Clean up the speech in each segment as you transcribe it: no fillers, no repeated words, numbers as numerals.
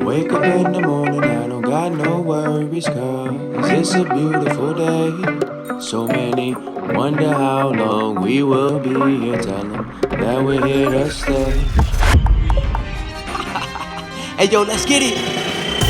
Wake up in the morning, I don't got no worries, cause it's a beautiful day. So many wonder how long we will be here. Tell them that we're here to stay. Hey yo, let's get it!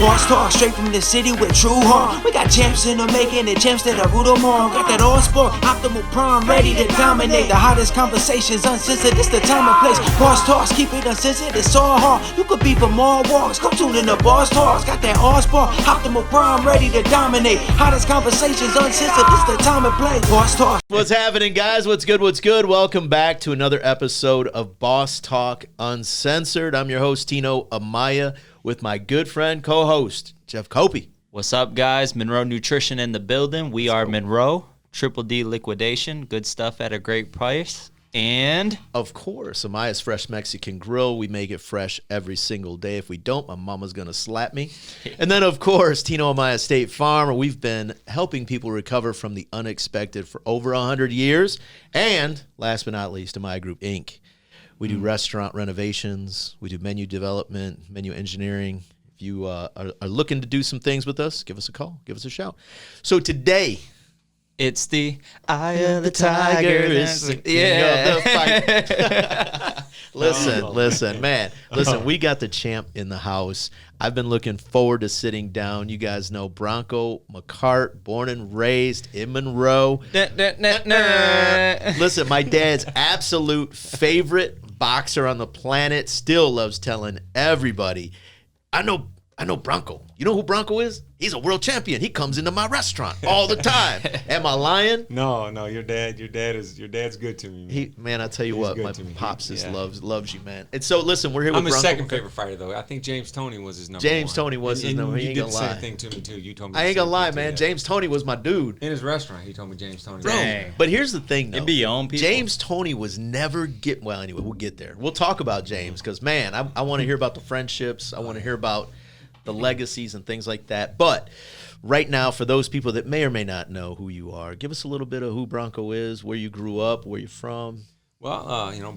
Boss Talk straight from the city with true heart. We got champs in the making and champs that are rule them all. Got that all sport, optimal prime, ready to dominate. The hottest conversations uncensored, this the time and place. Boss Talks, keep it uncensored, it's all hard. You could be from all walks, come tune in to Boss Talks. Got that all sport, optimal prime, ready to dominate. Hottest conversations uncensored, this the time and place. Boss Talks. What's happening, guys? What's good? What's good? Welcome back to another episode of Boss Talk Uncensored. I'm your host, Tino Amaya, with my good friend, co-host, Jeff Copi. What's up, guys? Monroe Nutrition in the building. We are Monroe, Triple D Liquidation. Good stuff at a great price. And, of course, Amaya's Fresh Mexican Grill. We make it fresh every single day. If we don't, my mama's going to slap me. And then, of course, Tino Amaya State Farm. We've been helping people recover from the unexpected for over 100 years. And, last but not least, Amaya Group, Inc. We do restaurant renovations. We do menu development, menu engineering. If you are looking to do some things with us, give us a call. Give us a shout. So today, it's the Eye of the Tiger. The fight. Listen, man. Listen, we got the champ in the house. I've been looking forward to sitting down. You guys know Bronco, McKart, born and raised in Monroe. Listen, my dad's absolute favorite boxer on the planet still loves telling everybody, I know Bronco. You know who Bronco is? He's a world champion. He comes into my restaurant all the time. Am I lying? No, your dad's good to me. Man, I tell you what, my pops just loves you, man. And so listen, we're here with I'm his Bronco. second favorite fighter though. I think James Toney was his number James one. Toney was his number. He ain't gonna lie. You did the same thing to me too. You told me. I ain't gonna lie, man. James Toney was my dude. In his restaurant, he told me James Toney. Bro, but here's the thing, though. It'd be your own people. James Toney was never well, anyway, we'll get there. We'll talk about James because, man, I want to hear about the friendships. I want to hear about the legacies and things like that. But right now, for those people that may or may not know who you are, give us a little bit of who Bronco is, where you grew up, where you're from. Well,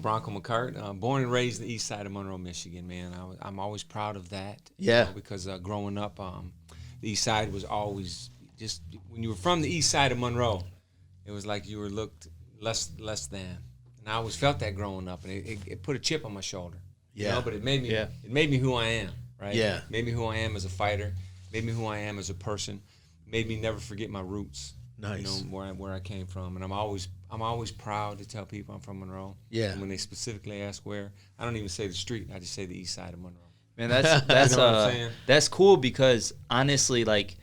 Bronco McKart, born and raised in the east side of Monroe, Michigan, man. I'm always proud of that. Yeah. Because growing up, the east side was always just, when you were from the east side of Monroe, it was like you were looked less than. And I always felt that growing up, and it put a chip on my shoulder. Yeah. But it made me who I am. Right? Yeah. Made me who I am as a fighter. Made me who I am as a person. Made me never forget my roots. Nice. Where I came from, and I'm always proud to tell people I'm from Monroe. Yeah. And when they specifically ask where, I don't even say the street. I just say the east side of Monroe. Man, that's you know what I'm saying? That's cool because honestly, like,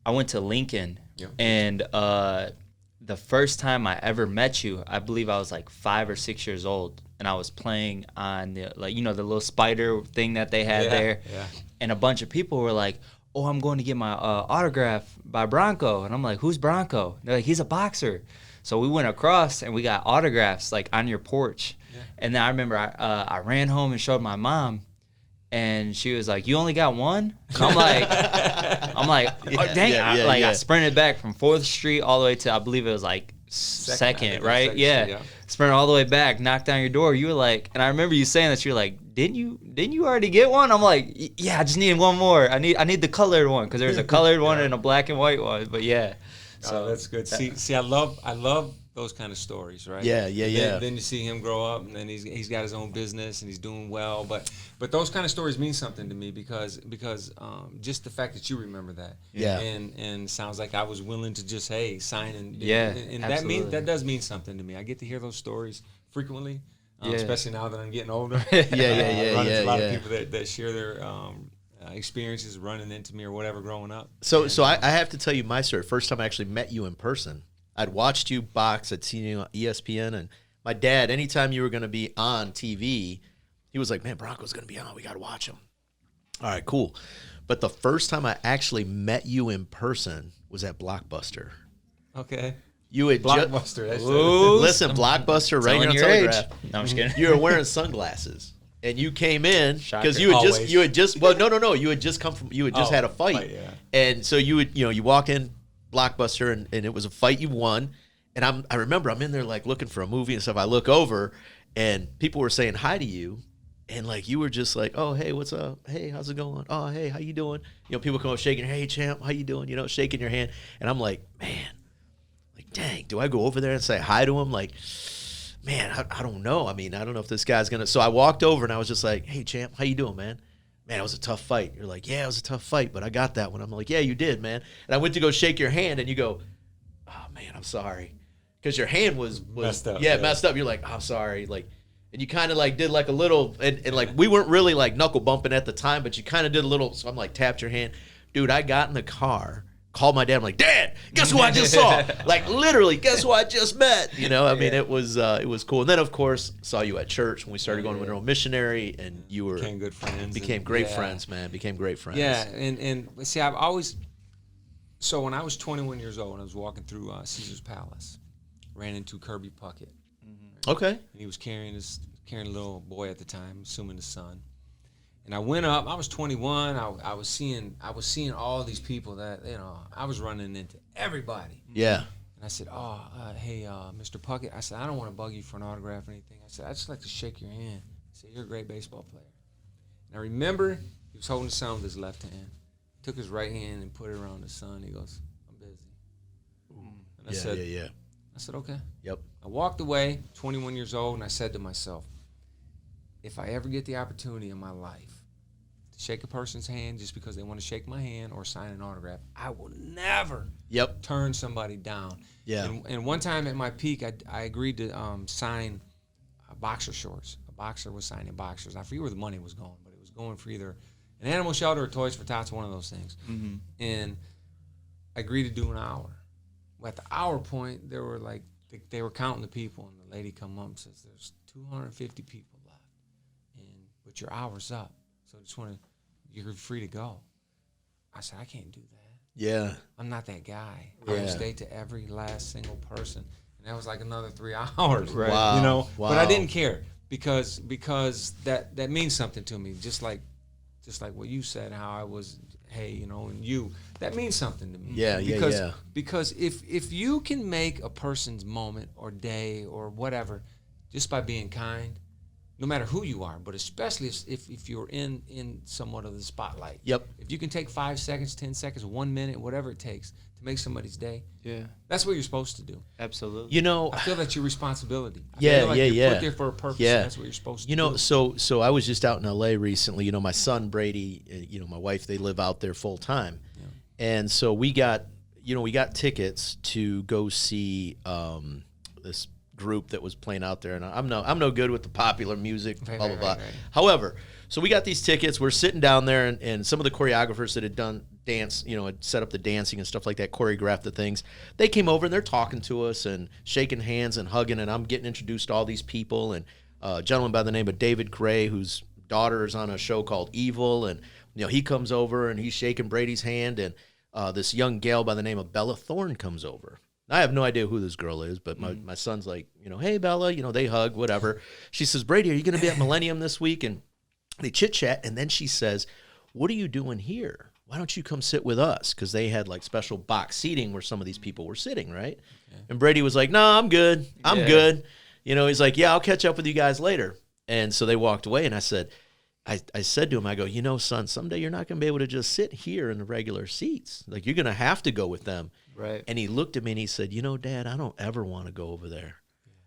I went to Lincoln, and the first time I ever met you, I believe I was like 5 or 6 years old. And I was playing on the the little spider thing that they had there. Yeah. And a bunch of people were like, oh, I'm going to get my autograph by Bronco. And I'm like, who's Bronco? They're like, he's a boxer. So we went across and we got autographs like on your porch. Yeah. And then I remember I ran home and showed my mom. And she was like, you only got one? And I'm like, oh, dang. I sprinted back from 4th Street all the way to, I believe it was like second, right? Yeah. Sprinted all the way back, knocked down your door. You were like, and I remember you saying that, you were like, didn't you already get one? I'm like, yeah, I just need one more. I need the colored one, because there's a colored one and a black and white one. But yeah. So that's good. See, I love those kind of stories, right? Yeah. Then you see him grow up, and then he's got his own business and he's doing well. But those kind of stories mean something to me because just the fact that you remember that. Yeah. And sounds like I was willing to just sign and absolutely. that does mean something to me. I get to hear those stories frequently, especially now that I'm getting older. Yeah. A lot of people that share their experiences running into me or whatever growing up. So I have to tell you my story. First time I actually met you in person. I'd watched you box. I'd seen you on ESPN, and my dad, anytime you were going to be on TV, he was like, man, Bronco's going to be on. We got to watch him. All right, cool. But the first time I actually met you in person was at Blockbuster. Okay. You had Blockbuster. Listen, Blockbuster, right here on Telegraph. No, I'm just kidding. You were wearing sunglasses. And you came in because you had just had a fight. Yeah. And so you walk in Blockbuster and it was a fight you won. And I remember I'm in there like looking for a movie and stuff. I look over and people were saying hi to you. And like you were just like, oh, hey, what's up? Hey, how's it going? Oh, hey, how you doing? You know, people come up shaking, hey, champ, how you doing? You know, shaking your hand. And I'm like, man, like, dang, do I go over there and say hi to him? Like, man, I don't know. I mean, I don't know if this guy's gonna. So I walked over and I was just like, hey, champ, how you doing, man? Man, it was a tough fight. You're like, yeah, it was a tough fight, but I got that one. I'm like, yeah, you did, man. And I went to go shake your hand, and you go, oh man, I'm sorry, because your hand was Messed up, Yeah, yeah. messed up. You're like, I'm sorry, like. And you kind of like did like a little, and like we weren't really like knuckle bumping at the time, but you kind of did a little. So I'm like tapped your hand, dude. I got in the car, called my dad. I'm like, Dad, guess who I just saw? Like literally, guess who I just met? You know, I mean, it was cool. And then of course saw you at church when we started going to Monroe Missionary, and you were Became good friends. became great friends, man. Became great friends. Yeah, and see, I've always. So when I was 21 years old, and I was walking through Caesar's Palace, ran into Kirby Puckett. Okay. And he was carrying a little boy at the time, assuming his son. And I went up. I was 21. I was seeing all these people that I was running into everybody. Yeah. And I said, hey, Mr. Puckett. I said, I don't want to bug you for an autograph or anything. I said, I'd just like to shake your hand. I said, you're a great baseball player. And I remember he was holding the son with his left hand. Took his right hand and put it around his son. He goes, I'm busy. And I said, yeah. I said, okay. Yep. I walked away, 21 years old, and I said to myself, if I ever get the opportunity in my life to shake a person's hand just because they want to shake my hand or sign an autograph, I will never turn somebody down. Yeah. And one time at my peak, I agreed to sign boxer shorts. A boxer was signing boxers. I forget where the money was going, but it was going for either an animal shelter or Toys for Tots, one of those things. Mm-hmm. And I agreed to do an hour. Well, at the hour point, there were like, they were counting the people, and the lady come up and says, there's 250 people left, but your hour's up, so you're free to go. I said, I can't do that. Yeah. I'm not that guy. Yeah. I would stay to every last single person, and that was like another 3 hours. Right. Wow. But I didn't care because that means something to me, just like what you said, how I was, hey, and you, that means something to me. Yeah, Because if you can make a person's moment or day or whatever just by being kind, no matter who you are, but especially if you're in somewhat of the spotlight. Yep. If you can take 5 seconds, 10 seconds, 1 minute, whatever it takes to make somebody's day, that's what you're supposed to do. Absolutely. I feel that's your responsibility. I Yeah, feel like yeah, you're yeah. put there for a purpose. Yeah. And that's what you're supposed to do. So I was just out in LA recently. My son Brady, my wife, they live out there full time. Yeah. And so we got tickets to go see this group that was playing out there, and I'm no good with the popular music, blah blah blah. Right. However, so we got these tickets. We're sitting down there, and some of the choreographers that had done dance, had set up the dancing and stuff like that, choreographed the things. They came over and they're talking to us and shaking hands and hugging, and I'm getting introduced to all these people, and a gentleman by the name of David Gray, whose daughter is on a show called Evil, and he comes over and he's shaking Brady's hand, and this young gal by the name of Bella Thorne comes over. I have no idea who this girl is, but my son's like, hey, Bella, they hug, whatever. She says, Brady, are you going to be at Millennium this week? And they chit-chat, and then she says, what are you doing here? Why don't you come sit with us? Because they had like special box seating where some of these people were sitting, right? Okay. And Brady was like, no, I'm good. I'm good. He's like, yeah, I'll catch up with you guys later. And so they walked away, and I said to him, I go, son, someday you're not going to be able to just sit here in the regular seats. Like, you're going to have to go with them. Right. And he looked at me and he said, Dad, I don't ever want to go over there.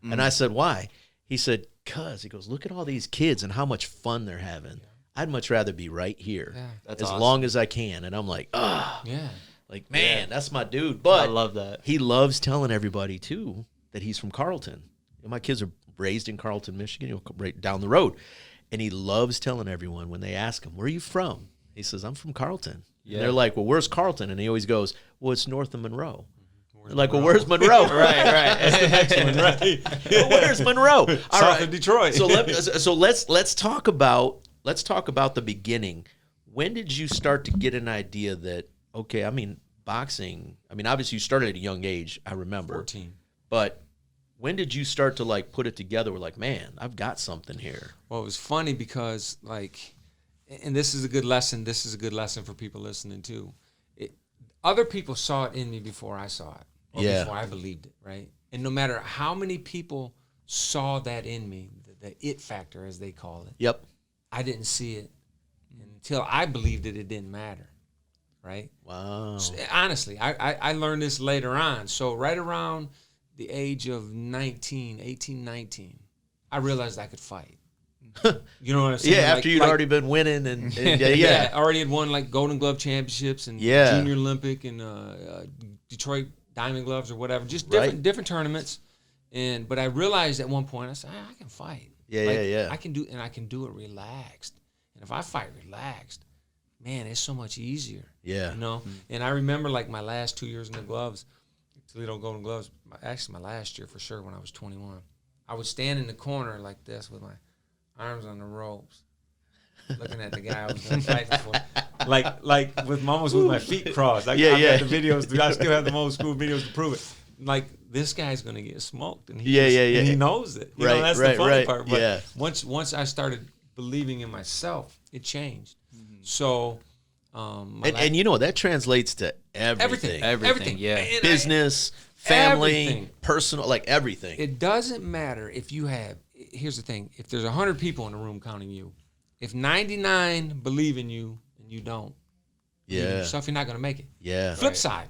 Mm. And I said, why? He said, he goes, look at all these kids and how much fun they're having. Yeah. I'd much rather be right here as awesome. Long as I can. And I'm like, like, man, that's my dude. But I love that. He loves telling everybody, too, that he's from Carlton. My kids are raised in Carlton, Michigan, right down the road. And he loves telling everyone when they ask him, where are you from? He says, I'm from Carlton. Yeah. And they're like, well, where's Carlton? And he always goes, well, it's north of Monroe. They're like, well, where's Monroe? Right. That's the next one, right? Well, where's Monroe? All South of Detroit. So let's talk about the beginning. When did you start to get an idea that, okay, boxing, obviously you started at a young age, I remember. 14. But when did you start to like put it together? We're like, man, I've got something here. Well, it was funny because and this is a good lesson. This is a good lesson for people listening too. Other people saw it in me before I saw it, or before I believed it, right? And no matter how many people saw that in me, the it factor, as they call it. Yep. I didn't see it until I believed that it didn't matter, right? Wow. So, honestly, I learned this later on. So right around the age of 18, 19, I realized I could fight. You know what I'm saying? Yeah, after you'd already been winning and yeah. Already had won like Golden Glove championships and Junior Olympic and Detroit Diamond Gloves or whatever, just different tournaments. But I realized at one point, I said, I can fight. Yeah. I can do it relaxed. And if I fight relaxed, man, it's so much easier. Yeah. You know? And I remember like my last 2 years in the gloves, Toledo Golden Gloves, actually my last year for sure when I was 21. I would stand in the corner like this with my arms on the ropes, looking at the guy I was going to fight for. Like almost with my feet crossed. I've got the videos. I still have the old school videos to prove it. Like, this guy's going to get smoked. And and he knows it. You know, that's the funny part. But once I started believing in myself, it changed. So, and you know, that translates to everything. Everything. Yeah. And business, family, everything. personal, like everything. It doesn't matter if you have, here's the thing, if there's 100 people in the room counting you, if 99 believe in you and you don't believe in yourself, you're not going to make it. Yeah. Flip side,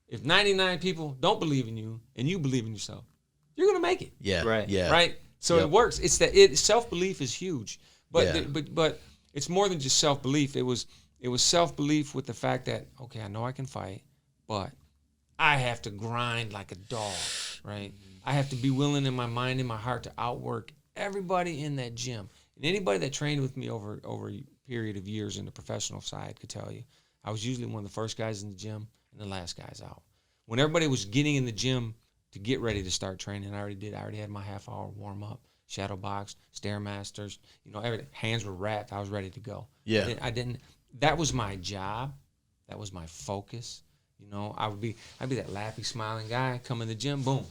if 99 people don't believe in you and you believe in yourself, you're going to make it. Yeah. Right. Yeah. Right? So it works. It's that self-belief is huge. But but it's more than just self-belief. It was self-belief with the fact that, okay, I know I can fight, but I have to grind like a dog, right? I have to be willing in my mind and my heart to outwork everybody in that gym. And anybody that trained with me over a period of years in the professional side could tell you, I was usually one of the first guys in the gym and the last guys out. When everybody was getting in the gym to get ready to start training, I already had my half-hour warm-up, shadow box, Stairmasters, everything. Hands were wrapped. I was ready to go. Yeah. That was my job. That was my focus. I'd be that laughy, smiling guy, come in the gym, boom,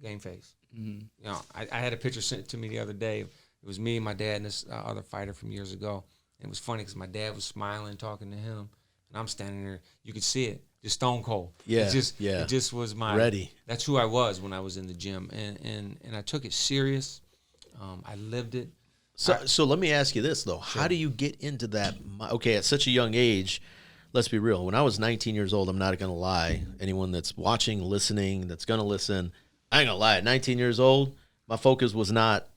game face. Mm-hmm. I had a picture sent to me the other day. It was me and my dad and this other fighter from years ago. And it was funny because my dad was smiling, talking to him, and I'm standing there. You could see it, just stone cold. Yeah, it just was my ready. That's who I was when I was in the gym, and I took it serious. I lived it. So let me ask you this though: How do you get into that? Okay, at such a young age. Let's be real. When I was 19 years old, I'm not going to lie. Anyone that's watching, listening, that's going to listen, I ain't going to lie. At 19 years old, my focus was not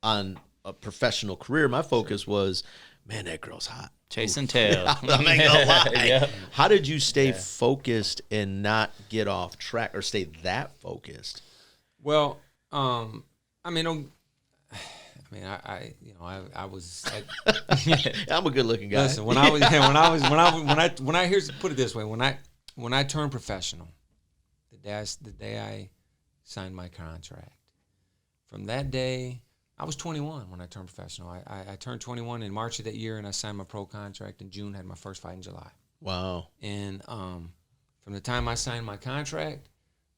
on a professional career. My focus was, man, that girl's hot. Chasing tail. I ain't going to lie. Yeah. How did you stay focused and not get off track or stay that focused? Well, I was. I'm a good-looking guy. Listen, here's put it this way: when I turned professional, the day I signed my contract. From that day, I was 21 when I turned professional. I turned 21 in March of that year, and I signed my pro contract in June. Had my first fight in July. Wow! And from the time I signed my contract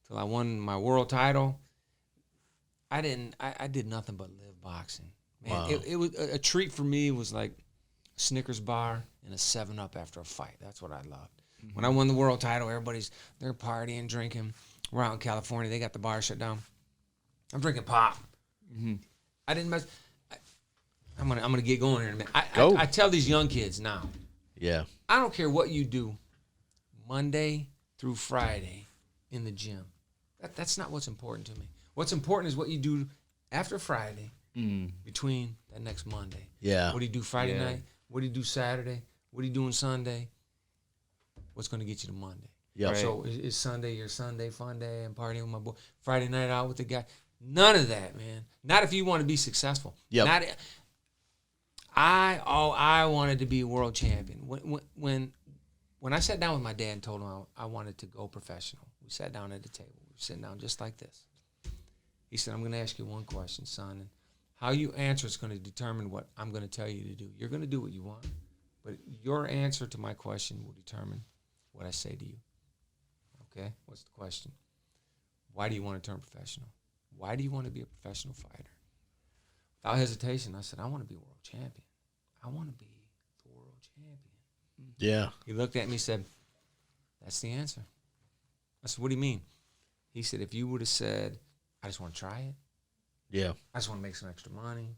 till I won my world title, I did nothing but live boxing. Man, wow. It was a treat for me. It was like a Snickers bar and a 7-Up after a fight. That's what I loved. Mm-hmm. When I won the world title, they're partying, drinking. We're out in California. They got the bar shut down. I'm drinking pop. Mm-hmm. I didn't mess. I'm gonna get going here in a minute. I tell these young kids now. Yeah. I don't care what you do, Monday through Friday in the gym. That's not what's important to me. What's important is what you do after Friday, between that next Monday. Yeah. What do you do Friday night? What do you do Saturday? What do you do on Sunday? What's going to get you to Monday? Yeah. Right. So is Sunday your Sunday fun day and partying with my boy? Friday night out with the guy? None of that, man. Not if you want to be successful. Yeah. I wanted to be a world champion. When I sat down with my dad and told him I wanted to go professional, we sat down at the table. We were sitting down just like this. He said, I'm going to ask you one question, son, and how you answer is going to determine what I'm going to tell you to do. You're going to do what you want, but your answer to my question will determine what I say to you. Okay? What's the question? Why do you want to turn professional? Why do you want to be a professional fighter? Without hesitation, I said, I want to be a world champion. I want to be the world champion. Yeah. He looked at me and said, that's the answer. I said, what do you mean? He said, if you would have said, I just want to try it, Yeah. I just want to make some extra money.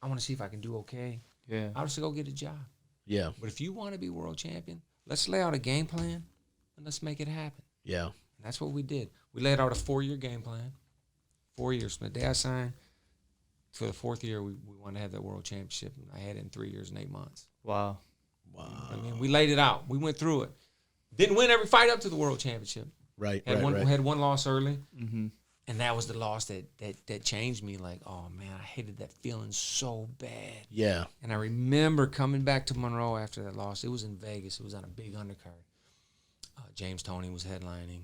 I want to see if I can do okay. Yeah. I'll just go get a job. Yeah. But if you want to be world champion, let's lay out a game plan and let's make it happen. Yeah. And that's what we did. We laid out a 4-year game plan. 4 years from the day I signed for the 4th year, we wanted to have that world championship. And I had it in 3 years and 8 months. Wow. I mean, we laid it out. We went through it. Didn't win every fight up to the world championship. Right. Had one loss early. Mm-hmm. And that was the loss that changed me. Like, oh, man, I hated that feeling so bad. Yeah. And I remember coming back to Monroe after that loss. It was in Vegas. It was on a big undercard. James Toney was headlining.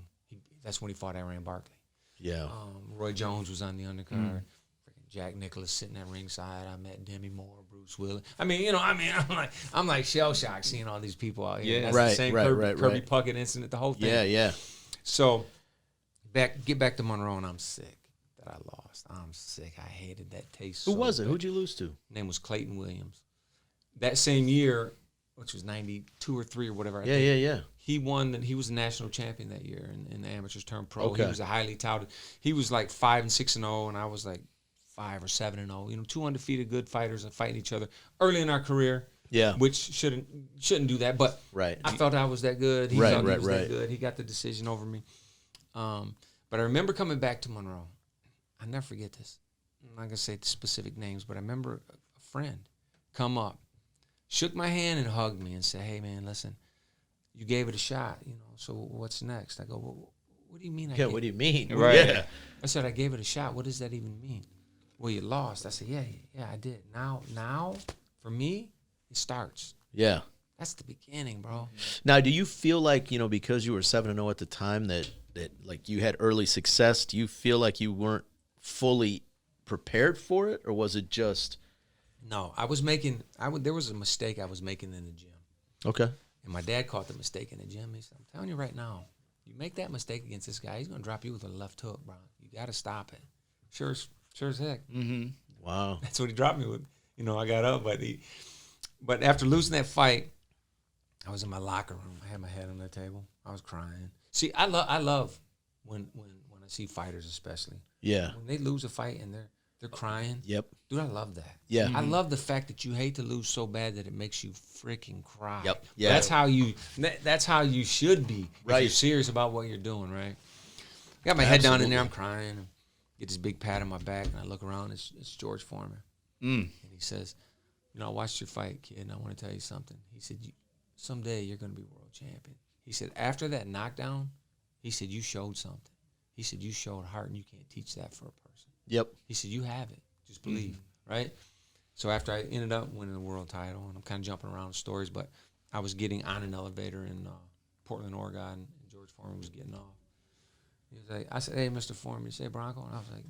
That's when he fought Aaron Barkley. Yeah. Roy Jones was on the undercard. Freaking Jack Nicklaus sitting at ringside. I met Demi Moore, Bruce Willis. I'm like shell shocked seeing all these people out here. Yeah. That's the same Kirby right. Puckett incident, the whole thing. Yeah. Yeah. So get back to Monroe, and I'm sick that I lost. I'm sick. I hated that taste. Who was it? Who'd you lose to? His name was Clayton Williams. That same year, which was 92 or 3 or whatever. I think, Yeah. he won. He was the national champion that year, and the amateurs turned pro. Okay. He was a highly touted. He was like 5-6-0, and I was like 5 or 7-0. You know, 2 undefeated good fighters and fighting each other early in our career. Yeah. Which shouldn't do that, but Right. I felt I was that good. He Right, felt he right, was right. that good. He got the decision over me. But I remember coming back to Monroe. I never forget this. I'm not gonna say the specific names, but I remember a friend come up, shook my hand and hugged me and said, "Hey man, listen, you gave it a shot, you know. So what's next?" I go, well, "What do you mean?" What do you mean? Right. Yeah. I said, "I gave it a shot. What does that even mean?" "Well, you lost." I said, "Yeah, I did. Now, for me, it starts. Yeah. That's the beginning, bro." Now, do you feel like, because you were 7-0 at the time that like you had early success, do you feel like you weren't fully prepared for it, or was it just? No, there was a mistake I was making in the gym. Okay. And my dad caught the mistake in the gym. He said, "I'm telling you right now, you make that mistake against this guy, he's going to drop you with a left hook, bro. You got to stop it." Sure as heck. Mm-hmm. Wow. That's what he dropped me with. I got up, but after losing that fight, I was in my locker room. I had my head on the table. I was crying. See, I love when I see fighters, especially. Yeah. When they lose a fight and they're crying. Yep. Dude, I love that. Yeah. I love the fact that you hate to lose so bad that it makes you freaking cry. Yep. Yeah. That's how you should be. If Right. you're serious about what you're doing, right? I got my head down in there. I'm crying. Get this big pat on my back, and I look around. It's George Foreman. And he says, "I watched your fight, kid, and I want to tell you something." He said, "Someday you're going to be world champion." He said, "After that knockdown," he said, "you showed something." He said, "You showed heart, and you can't teach that for a person." Yep. He said, "You have it. Just believe." Right? So after I ended up winning the world title, and I'm kind of jumping around stories, but I was getting on an elevator in Portland, Oregon, and George Foreman was getting off. He was like, I said, "Hey, Mr. Foreman," he said, "Bronco," and I was like,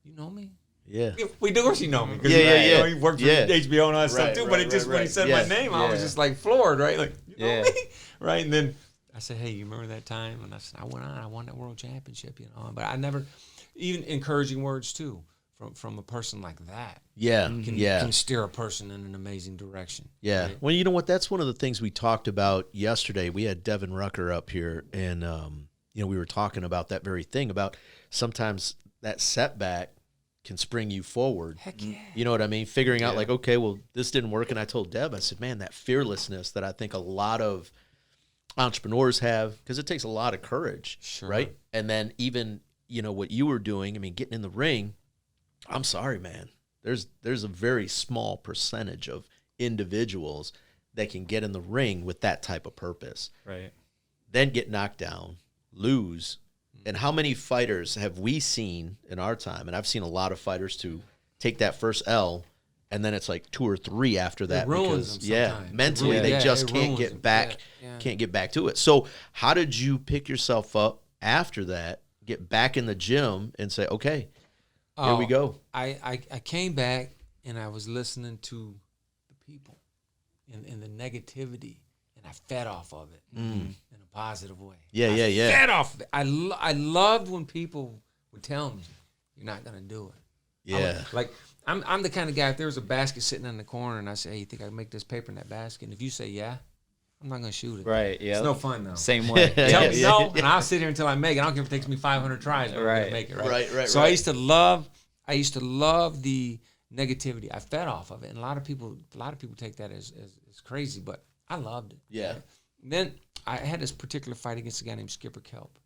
"You know me?" Yeah. We do, of course you know me. Yeah. He worked for Yeah. HBO and all that stuff too. Right, But it just when he said my name, I was just like floored, right? Like, you know me, right? And then I said, "Hey, you remember that time?" And I said, I won that world championship, But I never, even encouraging words too from a person like that. Yeah. Can steer a person in an amazing direction. Yeah. Right? Well, you know what? That's one of the things we talked about yesterday. We had Devin Rucker up here, and we were talking about that very thing, about sometimes that setback can spring you forward. Heck yeah. You know what I mean? Figuring out like, okay, well, this didn't work. And I told Deb, I said, man, that fearlessness that I think a lot of entrepreneurs have, because it takes a lot of courage, right? And then even, what you were doing, I mean, getting in the ring, I'm sorry, man. There's a very small percentage of individuals that can get in the ring with that type of purpose. Right. Then get knocked down, lose. And how many fighters have we seen in our time? And I've seen a lot of fighters to take that first L, and then it's like 2 or 3 after that. It ruins because, them sometimes. mentally they just can't get back, can't get back to it. So how did you pick yourself up after that, get back in the gym, and say, okay, here we go? I came back, and I was listening to the people and the negativity, and I fed off of it in a positive way. Yeah. Fed off of it. I loved when people would tell me, "You're not going to do it." Yeah. I'm the kind of guy, if there was a basket sitting in the corner and I say, "Hey, you think I can make this paper in that basket?" And if you say, "Yeah," I'm not going to shoot it. Right, yeah. It's no fun, though. Same way. Tell me no, and I'll sit here until I make it. I don't care if it takes me 500 tries. But I'm going to make it, right? Right. So I used to love I used to love the negativity. I fed off of it, and a lot of people take that as crazy, but I loved it. Yeah. Then I had this particular fight against a guy named Skipper Kelp,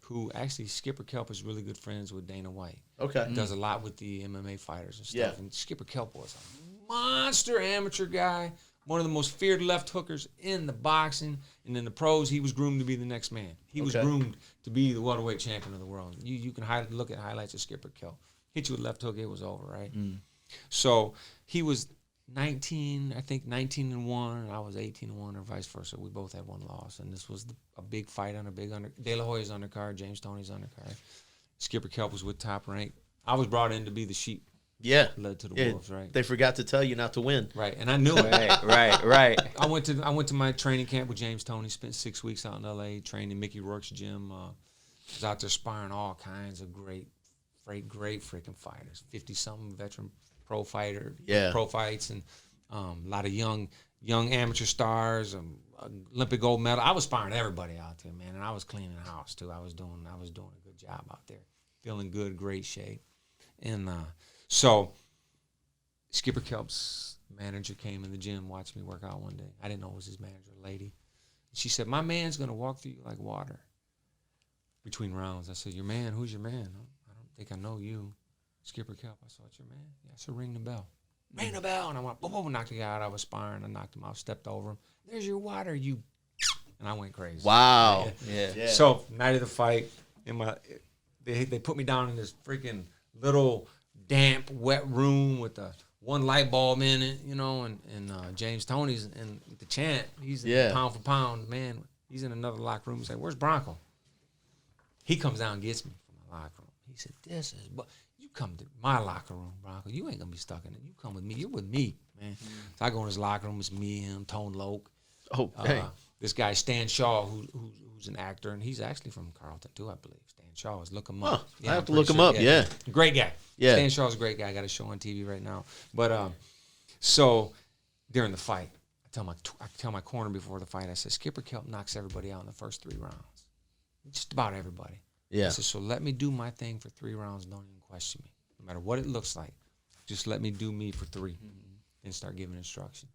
who actually Skipper Kelp is really good friends with Dana White. Okay. Does a lot with the MMA fighters and stuff. Yeah. And Skipper Kelp was a monster amateur guy, one of the most feared left hookers in the boxing. And in the pros, he was groomed to be the next man. He was groomed to be the welterweight champion of the world. You can look at highlights of Skipper Kelp. Hit you with left hook, it was over, right? So he was 19 and 1, and I was 18 and 1, or vice versa. We both had one loss, and this was a big fight on a big De La Hoya's undercard, James Toney's undercard. Skipper Kelp was with Top Rank. I was brought in to be the sheep. Yeah. Led to the wolves, right? They forgot to tell you not to win. Right, and I knew it. Right. I went to my training camp with James Toney. Spent 6 weeks out in L.A. training in Mickey Rourke's gym. Was out there sparring all kinds of great freaking fighters. 50-something veteran pro fighter, pro fights, and a lot of young amateur stars, Olympic gold medal. I was sparring everybody out there, man, and I was cleaning the house too. I was doing a good job out there, feeling good, great shape, and so Skipper Kelp's manager came in the gym, watched me work out one day. I didn't know it was his manager, a lady. She said, "My man's gonna walk through you like water between rounds." I said, "Your man? Who's your man?" I don't think I know you. Skipper Kelp. I saw it's your man. Yeah, I said, "Ring the bell." Ring the bell. And I went, boom, boom, knocked the guy out. I was sparring. I knocked him out, stepped over him. "There's your water, you." And I went crazy. Wow. Yeah. So, night of the fight, they put me down in this freaking little damp, wet room with one light bulb in it, and James Toney's and the champ. He's in pound for pound, man. He's in another locker room. He's like, "Where's Bronco?" He comes down and gets me from my locker room. He said, "But you come to my locker room, Bronco. You ain't gonna be stuck in it. You come with me. You're with me, man." So I go in his locker room. It's me, him, Tone Loke. Oh, dang. This guy Stan Shaw, who's an actor, and he's actually from Carlton too, I believe. Stan Shaw is. Look him up. Huh. I have to look him up. Yeah. Great guy. Yeah. Stan Shaw's a great guy. I got a show on TV right now. But so during the fight, I tell my corner before the fight, I said, "Skipper Kelp knocks everybody out in the first 3 rounds. Just about everybody." Yeah. I said, "So let me do my thing for 3 rounds. Don't even question me. No matter what it looks like. Just let me do me for 3 and start giving instruction."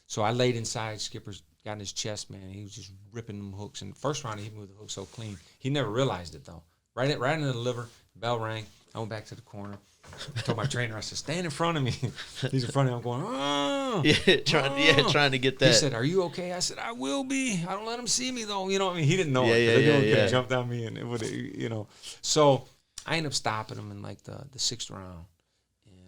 So I laid inside. Skipper's got in his chest, man. He was just ripping them hooks. And the first round, he hit me with the hook so clean. He never realized it, though. Right into the liver. Bell rang. I went back to the corner. I told my trainer, I said, "Stand in front of me." He's in front of me. I'm going, "Oh." Trying to get that. He said, "Are you okay?" I said, "I will be. I don't let him see me, though." You know what I mean? He didn't know it. He could have jumped on me, and it would, So I ended up stopping him in like the 6th round.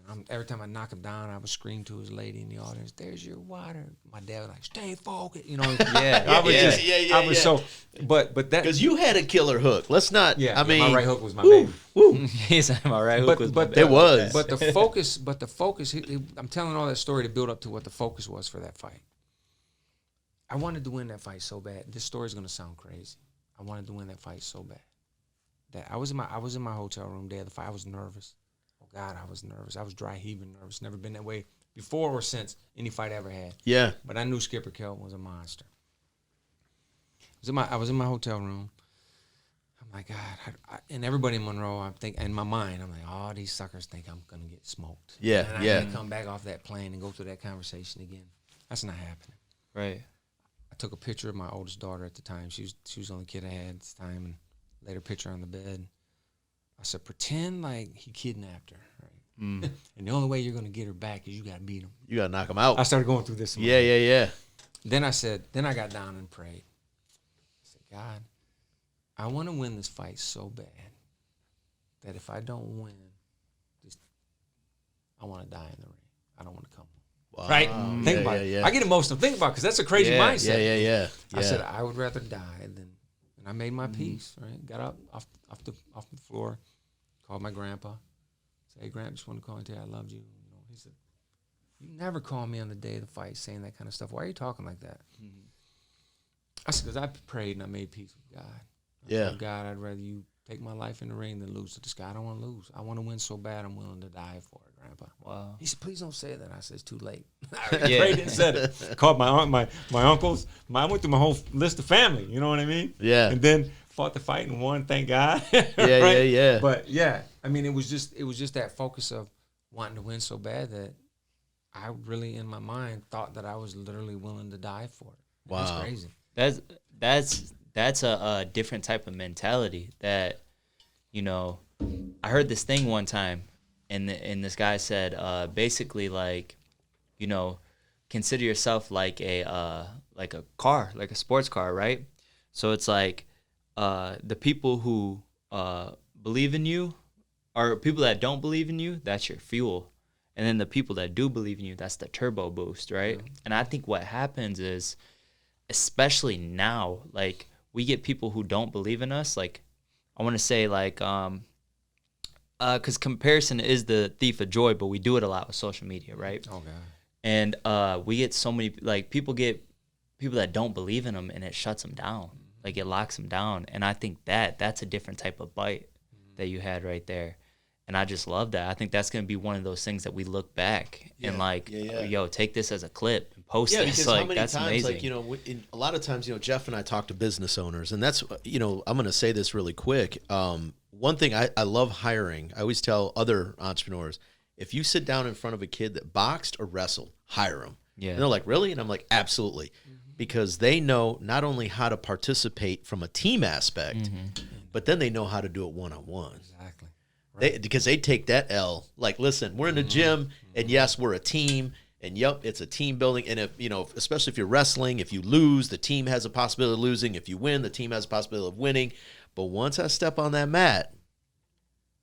And every time I knock him down, I would scream to his lady in the audience, "There's your water." My dad was like, "Stay focused." I was so, but that, because you had a killer hook. Let's not. Yeah, I mean, my right hook was my baby. He said my right hook was it was. But the focus. I'm telling all that story to build up to what the focus was for that fight. I wanted to win that fight so bad. This story is gonna sound crazy. I wanted to win that fight so bad that I was in my hotel room day of the fight. I was nervous. Oh God, I was nervous. I was dry heaving nervous. Never been that way before or since any fight I ever had. Yeah. But I knew Skipper Kelp was a monster. I was in my hotel room. I'm like, God, and everybody in Monroe, I'm thinking, in my mind, I'm like, "Oh, these suckers think I'm gonna get smoked." Yeah, and I come back off that plane and go through that conversation again. That's not happening. Right. I took a picture of my oldest daughter at the time. She was the only kid I had at the time, and laid her picture on the bed. I said, "Pretend like he kidnapped her, right? And the only way you're gonna get her back is you gotta beat him. You gotta knock him out." I started going through this. Yeah. Then I got down and prayed. I said, "God, I want to win this fight so bad that if I don't win, I want to die in the ring. I don't want to come home." Wow. Right? Think about it. I get emotional. Think about it because that's a crazy mindset. Yeah. I said, "I would rather die than," and I made my peace. Right? Got up off the floor, called my grandpa. Said, "Hey, Grandpa, just want to call and tell you I loved you." He said, "You never call me on the day of the fight saying that kind of stuff. Why are you talking like that?" I said, "Because I prayed and I made peace with God. I said, God, I'd rather you take my life in the ring than lose to this guy. I don't want to lose. I want to win so bad I'm willing to die for it, Grandpa." Wow. He said, "Please don't say that." I said, "It's too late." I prayed and said it. Called my aunt, my uncles. I went through my whole list of family. You know what I mean? Yeah. And then fought the fight and won, thank God. Yeah. But yeah, I mean, it was just that focus of wanting to win so bad that I really, in my mind, thought that I was literally willing to die for it. Wow. That's crazy. That's a different type of mentality that, you know, I heard this thing one time, and this guy said, basically, like, you know, consider yourself like a car, like a sports car, right? So it's like the people who believe in you, or people that don't believe in you, that's your fuel. And then the people that do believe in you, that's the turbo boost, right? Yeah. And I think what happens is, especially now, like, we get people who don't believe in us. Like, I want to say, like, because comparison is the thief of joy, but we do it a lot with social media, right? Oh, God. And we get so many, like, people that don't believe in them, and it shuts them down. Like, it locks them down. And I think that's a different type of bite that you had right there. And I just love that. I think that's going to be one of those things that we look back and like, yo, take this as a clip and post this. Because like, how many that's times, amazing. like, you know, a lot of times, you know, Jeff and I talk to business owners, and that's, you know, I'm going to say this really quick. One thing I love hiring, I always tell other entrepreneurs, if you sit down in front of a kid that boxed or wrestled, hire them. Yeah. And they're like, really? And I'm like, absolutely. Because they know not only how to participate from a team aspect, but then they know how to do it one-on-one. Exactly. Because they take that L. Like, listen, we're in the gym, and yes, we're a team, and yep, it's a team building. And if, you know, especially if you're wrestling, if you lose, the team has a possibility of losing. If you win, the team has a possibility of winning. But once I step on that mat,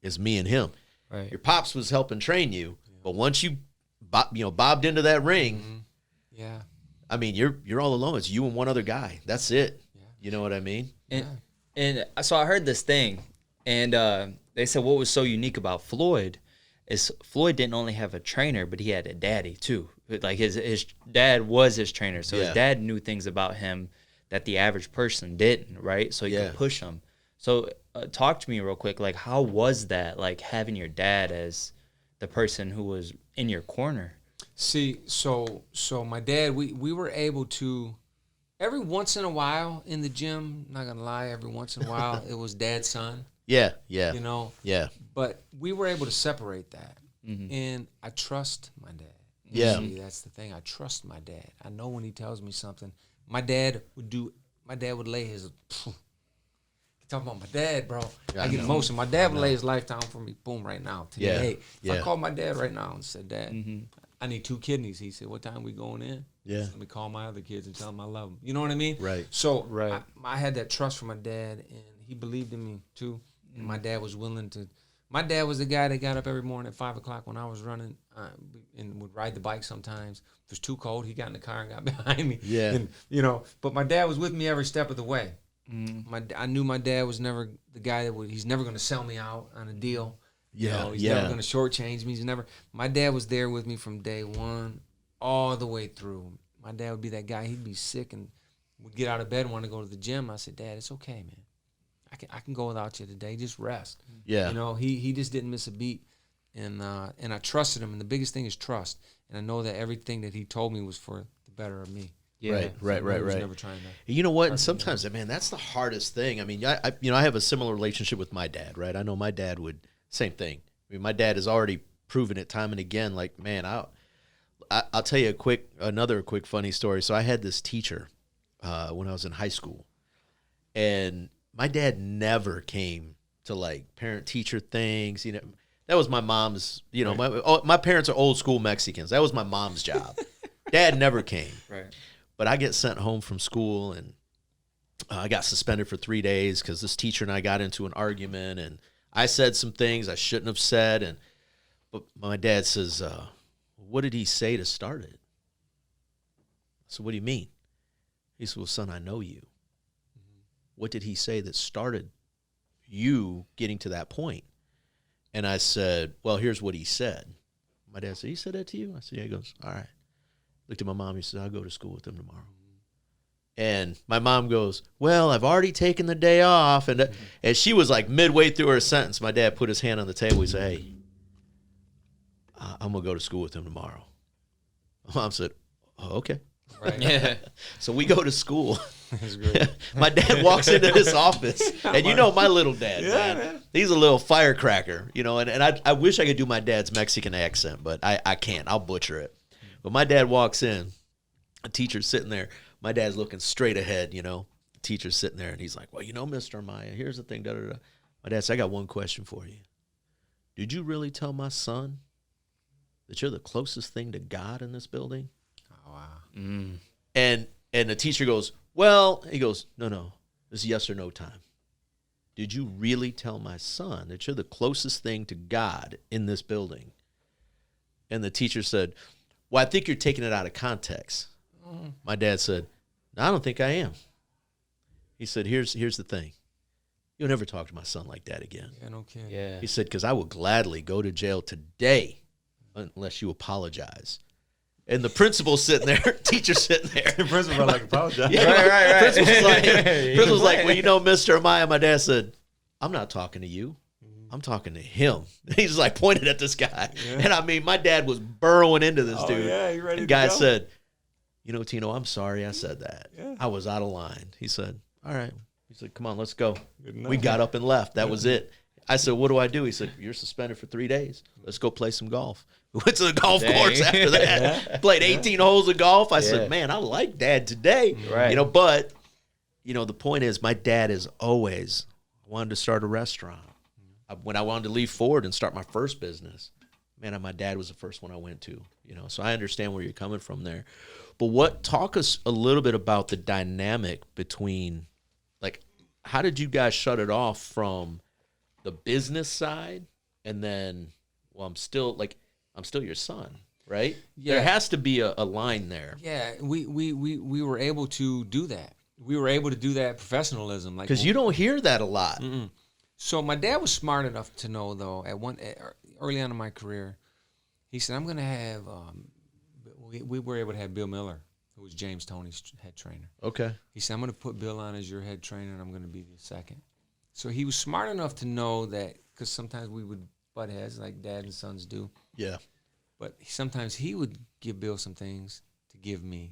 it's me and him. Right. Your pops was helping train you, but once you bobbed into that ring, yeah, I mean, you're all alone. It's you and one other guy. That's it. Yeah. You know what I mean? And so I heard this thing, and they said what was so unique about Floyd is Floyd didn't only have a trainer, but he had a daddy too. Like his dad was his trainer, so his dad knew things about him that the average person didn't, right? So he could push him. So talk to me real quick, like, how was that, like, having your dad as the person who was in your corner? See, so my dad, we were able to, every once in a while in the gym, not gonna lie, every once in a while it was dad's son. Yeah. You know? Yeah. But we were able to separate that. And I trust my dad. Yeah. See, that's the thing. I trust my dad. I know when he tells me something. My dad would lay his, talking about my dad, bro. I get emotional. My dad would lay his lifetime for me, boom, right now. Today. If I called my dad right now and said, Dad, I need 2 kidneys. He said, what time we going in? Yeah. Let me call my other kids and tell them I love them. You know what I mean? Right. So I had that trust for my dad, and he believed in me too. And my dad was willing to. My dad was the guy that got up every morning at 5 o'clock when I was running and would ride the bike sometimes. If it was too cold, he got in the car and got behind me. Yeah. And, you know, but my dad was with me every step of the way. I knew my dad was never the guy that he's never going to sell me out on a deal. He's never going to shortchange me. My dad was there with me from day one all the way through. My dad would be that guy. He'd be sick and would get out of bed and want to go to the gym. I said, Dad, it's okay, man. I can go without you today. Just rest. Yeah. You know, he just didn't miss a beat. And I trusted him. And the biggest thing is trust. And I know that everything that he told me was for the better of me. Yeah. Right. I was never trying to. You know what? And sometimes, man, that's the hardest thing. I mean, I have a similar relationship with my dad, right? I know my dad would, same thing. I mean, my dad has already proven it time and again. Like, man, I'll tell you another quick funny story. So I had this teacher when I was in high school, and my dad never came to like parent-teacher things. You know, that was my mom's. You know, my parents are old school Mexicans. That was my mom's job. Dad never came. Right. But I get sent home from school, and I got suspended for 3 days because this teacher and I got into an argument, and I said some things I shouldn't have said. But my dad says, what did he say to start it? I said, what do you mean? He said, well, son, I know you. What did he say that started you getting to that point? And I said, well, here's what he said. My dad said, he said that to you? I said, yeah. He goes, all right. Looked at my mom. He said, I'll go to school with him tomorrow. And my mom goes, well, I've already taken the day off. And she was like midway through her sentence. My dad put his hand on the table. He said, hey, I'm going to go to school with him tomorrow. My mom said, oh, okay. Right. Yeah. So we go to school. That's great. My dad walks into this office, and you know my little dad, man. He's a little firecracker, you know, and I wish I could do my dad's Mexican accent, but I can't. I'll butcher it. But my dad walks in, a teacher's sitting there. My dad's looking straight ahead, you know. The teacher's sitting there, and he's like, well, you know, Mr. Amaya, here's the thing, da-da-da. My dad said, I got one question for you. Did you really tell my son that you're the closest thing to God in this building? Oh, wow. Mm. And the teacher goes, well, he goes, no, this is yes or no time. Did you really tell my son that you're the closest thing to God in this building? And the teacher said, well, I think you're taking it out of context. My dad said, no, I don't think I am. He said, here's the thing. You'll never talk to my son like that again. Yeah, no kidding. Yeah. He said, because I will gladly go to jail today unless you apologize. And the principal's sitting there, teacher's sitting there. The principal like apologize. Yeah, Right. Principal's like, well, you know, Mr. Amaya, my dad said, I'm not talking to you. I'm talking to him. He's like pointed at this guy. Yeah. And I mean, my dad was burrowing into this dude. Yeah, you ready the to guy go? said, you know, Tino, I'm sorry I said that. Yeah. I was out of line. He said, all right. He said, come on, let's go. Good enough. We got up and left. That was it. I said, what do I do? He said, you're suspended for 3 days. Let's go play some golf. We went to the golf course after that. Played 18 holes of golf. I said, man, I like Dad today. Right. You know, but, you know, the point is my dad is always wanted to start a restaurant. When I wanted to leave Ford and start my first business, man, my dad was the first one I went to. You know, so I understand where you're coming from there. But talk us a little bit about the dynamic between, like, how did you guys shut it off from the business side, and then, well, I'm still your son, right? Yeah. There has to be a line there. Yeah, we were able to do that. We were able to do that professionalism, like, Because you don't hear that a lot. Mm-mm. So my dad was smart enough to know, though, early on in my career, he said, I'm going to have, we were able to have Bill Miller, who was James Toney's head trainer. Okay. He said, I'm going to put Bill on as your head trainer, and I'm going to be the second. So he was smart enough to know that, because sometimes we would butt heads like dad and sons do. Yeah. But sometimes he would give Bill some things to give me.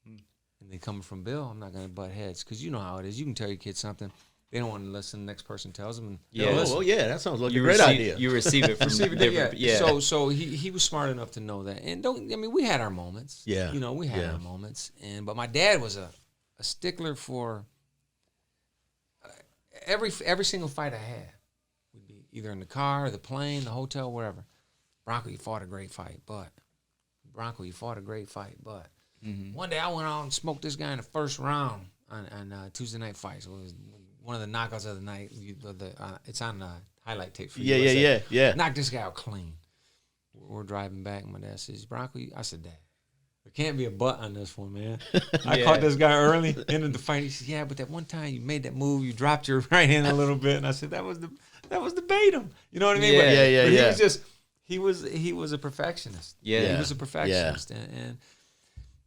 And then coming from Bill, I'm not going to butt heads, because you know how it is. You can tell your kids something. They don't want to listen. The next person tells them. And Yeah. Oh, yeah. That sounds like a great idea. You receive it from different. Yeah. So he was smart enough to know that. And we had our moments. Yeah. You know, we had our moments. But my dad was a stickler for every single fight I had. Would be either in the car, the plane, the hotel, wherever. Bronco, you fought a great fight, but one day I went out and smoked this guy in the first round on Tuesday Night Fights. It was one of the knockouts of the night. It's on the highlight tape for you. Yeah. Knocked this guy out clean. We're driving back, and my dad says, Bronco, I said, Dad, there can't be a butt on this one, man. I caught this guy early, ended the fight. He said, yeah, but that one time you made that move, you dropped your right hand a little bit. And I said, that was the bait-em. You know what I mean? Yeah. But he was a perfectionist. Yeah. He was a perfectionist. And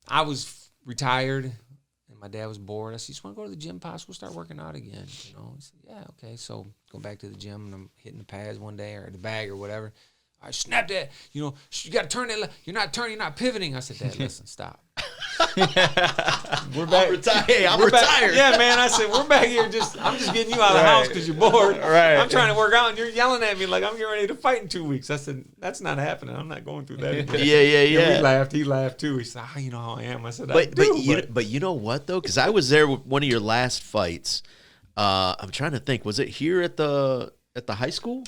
I was retired, and my dad was bored. I said, you just want to go to the gym, Pops? We'll start working out again. You know, he said, yeah, okay. So go back to the gym, and I'm hitting the pads one day, or the bag or whatever. I snapped that. You know, you got to turn that. You're not turning. You're not pivoting. I said, Dad, listen, stop. We're back. I'm retired. Yeah, man. I said, we're back here. I'm just getting you out of the house because you're bored. Right. I'm trying to work out, and you're yelling at me like I'm getting ready to fight in 2 weeks. I said, that's not happening. I'm not going through that again. Yeah. And we laughed. He laughed too. He said, you know how I am. I said, But you know what though? Because I was there with one of your last fights. I'm trying to think. Was it here at the high school?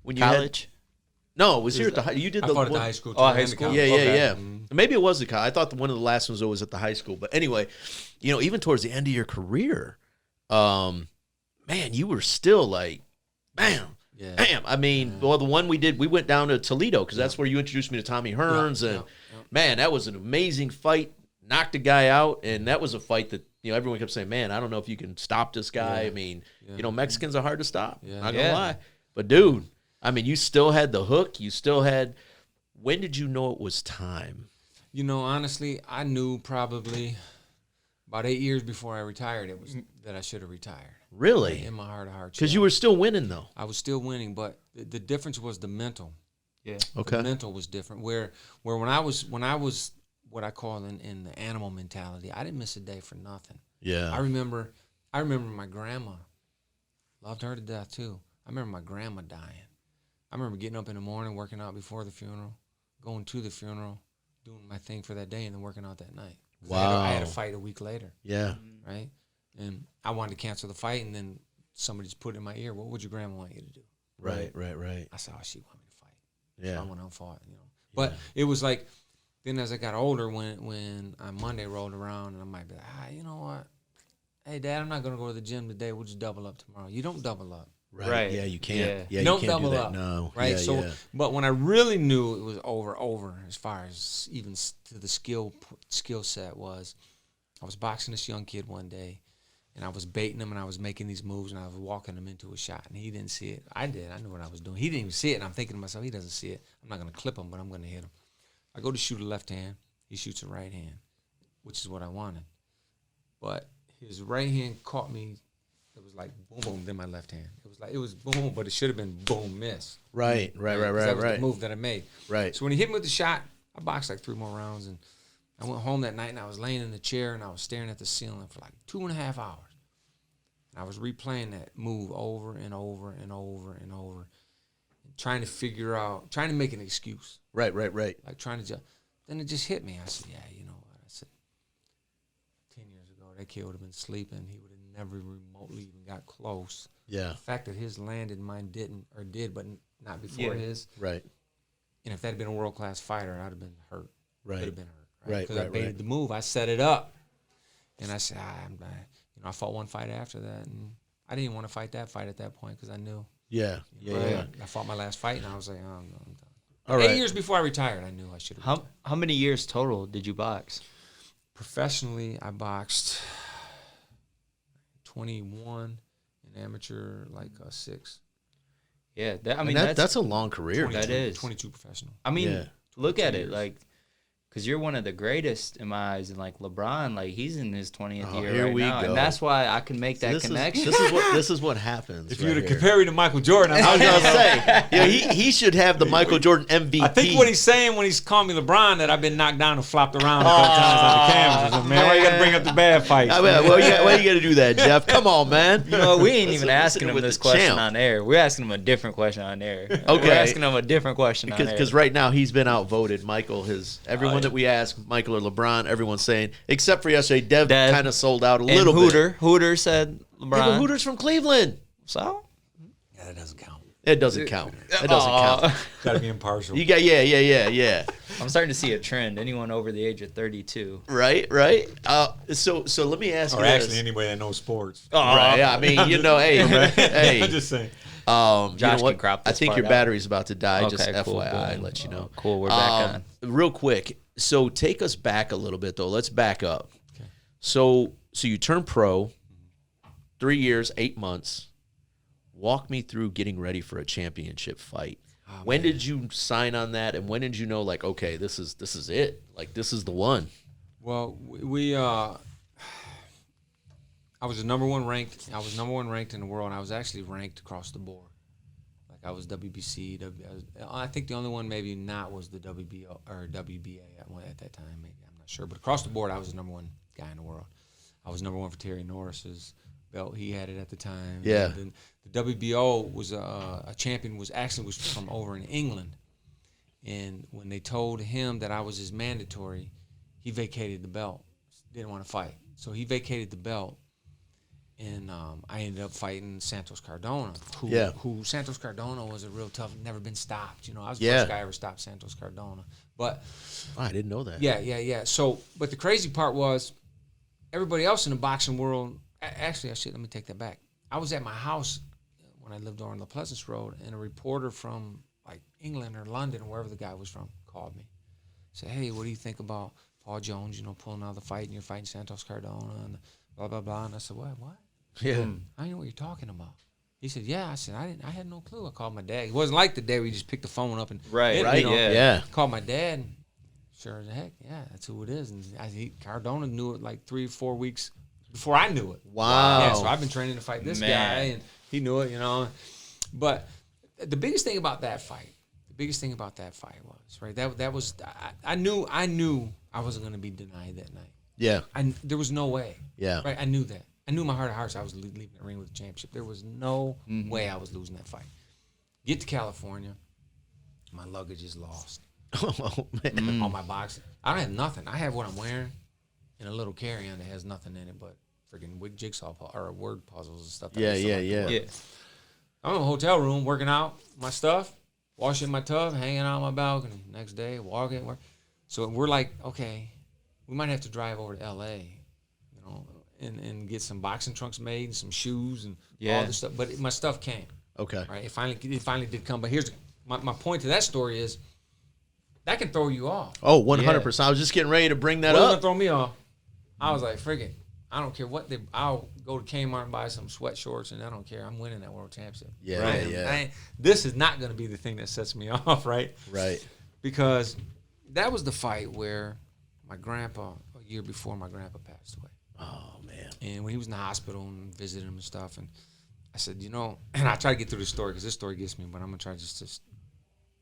When you College? No, it was here at the high. You did I the fought at one, the high school. Oh, too, high and the school. college. Yeah. Maybe it was the college. I thought one of the last ones was at the high school. But anyway, you know, even towards the end of your career, man, you were still like, bam. I mean, well, the one we did, we went down to Toledo because that's where you introduced me to Tommy Hearns, and man, that was an amazing fight. Knocked a guy out, and that was a fight that, you know, everyone kept saying, man, I don't know if you can stop this guy. I mean, you know, Mexicans are hard to stop. Not gonna lie, but dude, I mean, you still had the hook. You still had. When did you know it was time? You know, honestly, I knew probably about 8 years before I retired that I should have retired. Really? In my heart of hearts. Because you were still winning, though. I was still winning, but the difference was the mental. Yeah. Okay. The mental was different. Where when I was what I call in the animal mentality. I didn't miss a day for nothing. Yeah. I remember my grandma. Loved her to death too. I remember my grandma dying. I remember getting up in the morning, working out before the funeral, going to the funeral, doing my thing for that day, and then working out that night. Wow. I had a fight a week later. Yeah. Right? And I wanted to cancel the fight, and then somebody just put in my ear, what would your grandma want you to do? Right. I said, oh, she wanted me to fight. Yeah. So I went out and fought, But it was like, then as I got older, when Monday rolled around, and I might be like, you know what? Hey, Dad, I'm not going to go to the gym today. We'll just double up tomorrow. You don't double up. Right. Yeah, you can't. Yeah, you don't can't double do that. up. No. Right? Yeah, So, yeah. but when I really knew it was over, as far as even to the skill set was, I was boxing this young kid one day, and I was baiting him, and I was making these moves, and I was walking him into a shot, and he didn't see it. I did. I knew what I was doing. He didn't even see it, and I'm thinking to myself, he doesn't see it. I'm not going to clip him, but I'm going to hit him. I go to shoot a left hand. He shoots a right hand, which is what I wanted. But his right hand caught me. It was like boom, boom, then my left hand. It was boom, but it should have been boom, miss. Right. That was the move that I made. Right. So when he hit me with the shot, I boxed like 3 more rounds, and I went home that night, and I was laying in the chair, and I was staring at the ceiling for like 2.5 hours. And I was replaying that move over and over and over and over, and trying to make an excuse. Right. Like trying to then it just hit me. I said, yeah, you know what? I said, 10 years ago, that kid would have been sleeping. He would have never remotely even got close. Yeah. The fact that his landed, mine didn't, or did, but not before his. Right. And if that had been a world-class fighter, I'd have been hurt. Right. Could have been hurt. Right. Because I baited the move. I set it up. And I said, I fought one fight after that, and I didn't want to fight that fight at that point because I knew. Yeah. Yeah. I fought my last fight, and I was like, oh, no, I'm done. All right. 8 years before I retired, I knew I should have. How many years total did you box? Professionally, I boxed 21, and amateur like 6. Yeah, that's a long career. 22, that is 22 professional. I mean, Yeah. look at years. it like, because you're one of the greatest in my eyes, and like LeBron, like he's in his 20th year here right we now, go. and that's why I can make that This connection. is what happens. If you right were to here. compare me to Michael Jordan, I was gonna say, yeah, he should have the Michael Jordan MVP. I think what he's saying when he's calling me LeBron, that I've been knocked down and flopped around a couple times on the canvas. Man, why you got to bring up the bad fights? I mean, why you got to do that, Jeff? Come on, man. You know, we ain't even Listen asking him with this the question champ. on air. We're asking him a different question on air. Okay. We're asking him a different question on air. Because right now he's been outvoted. Michael has everyone that we ask, Michael or LeBron, everyone's saying, except for yesterday, Dev kind of sold out a little bit. Hooter said LeBron. Yeah, but Hooter's from Cleveland. So? Yeah, that doesn't count. It doesn't count. It doesn't count. Got to be impartial. You got yeah. I'm starting to see a trend. Anyone over the age of 32. Right. So let me ask you Or this. actually anybody that knows sports. Right. I mean, hey. I'm just saying. You know Josh what? can crop I this think part your out. battery's about to die. Okay, just cool, FYI, cool. let you know. Cool, we're back on. Real quick. So take us back a little bit though. Let's back up. Okay. So you turned pro, 3 years, 8 months. Walk me through getting ready for a championship fight. When did you sign on that, and when did you know, like, okay, this is it, like this is the one? Well, I was number one ranked. I was number one ranked in the world, and I was actually ranked across the board. Like I was WBC. I think the only one maybe not was the WBO or WBA at that time. Maybe I'm not sure, but across the board, I was the number one guy in the world. I was number one for Terry Norris's belt. He had it at the time. Yeah. And then the WBO was a champion was from over in England, and when they told him that I was his mandatory, he vacated the belt. Didn't want to fight, so he vacated the belt. And I ended up fighting Santos Cardona, who Santos Cardona was a real tough, never been stopped. You know, I was the first guy ever stopped Santos Cardona. But I didn't know that. Yeah. So, but the crazy part was, everybody else in the boxing world. Actually, let me take that back. I was at my house when I lived on the Pleasance Road, and a reporter from like England or London or wherever the guy was from called me. Said, "Hey, what do you think about Paul Jones? You know, pulling out of the fight, and you're fighting Santos Cardona and blah blah blah." And I said, "What? Yeah. I didn't know what you're talking about." He said, "Yeah." I said, I had no clue. I called my dad. It wasn't like the day where you just picked the phone up and Yeah. Called my dad. And sure as heck, yeah, that's who it is. And Cardona knew it like 3 or 4 weeks before I knew it. Wow. Yeah, so I've been training to fight this guy, and he knew it, you know. But the biggest thing about that fight was right. That was I knew I wasn't gonna be denied that night. Yeah. There was no way. Yeah. Right. I knew that. I knew in my heart of hearts I was leaving the ring with the championship. There was no way I was losing that fight. Get to California, my luggage is lost. Oh, man. All my boxes. I don't have nothing. I have what I'm wearing and a little carry-on that has nothing in it but freaking jigsaw or word puzzles and stuff. Yeah. I'm in a hotel room working out my stuff, washing my tub, hanging out on my balcony. Next day, walking. So we're like, okay, we might have to drive over to L.A., and get some boxing trunks made and some shoes and all this stuff. But my stuff came. Okay. Right. It finally did come. But here's my point to that story is that can throw you off. Oh, 100%. I was just getting ready to bring that It was up. gonna throw me off. I was like, friggin', I don't care what I'll go to Kmart and buy some sweat shorts, and I don't care. I'm winning that world championship. Yeah, right? yeah. This is not gonna be the thing that sets me off, right? Right. Because that was the fight where my grandpa, a year before my grandpa passed away. Oh, man. And when he was in the hospital and visited him and stuff, and I said, and I try to get through this story because this story gets me, but I'm going to try just to.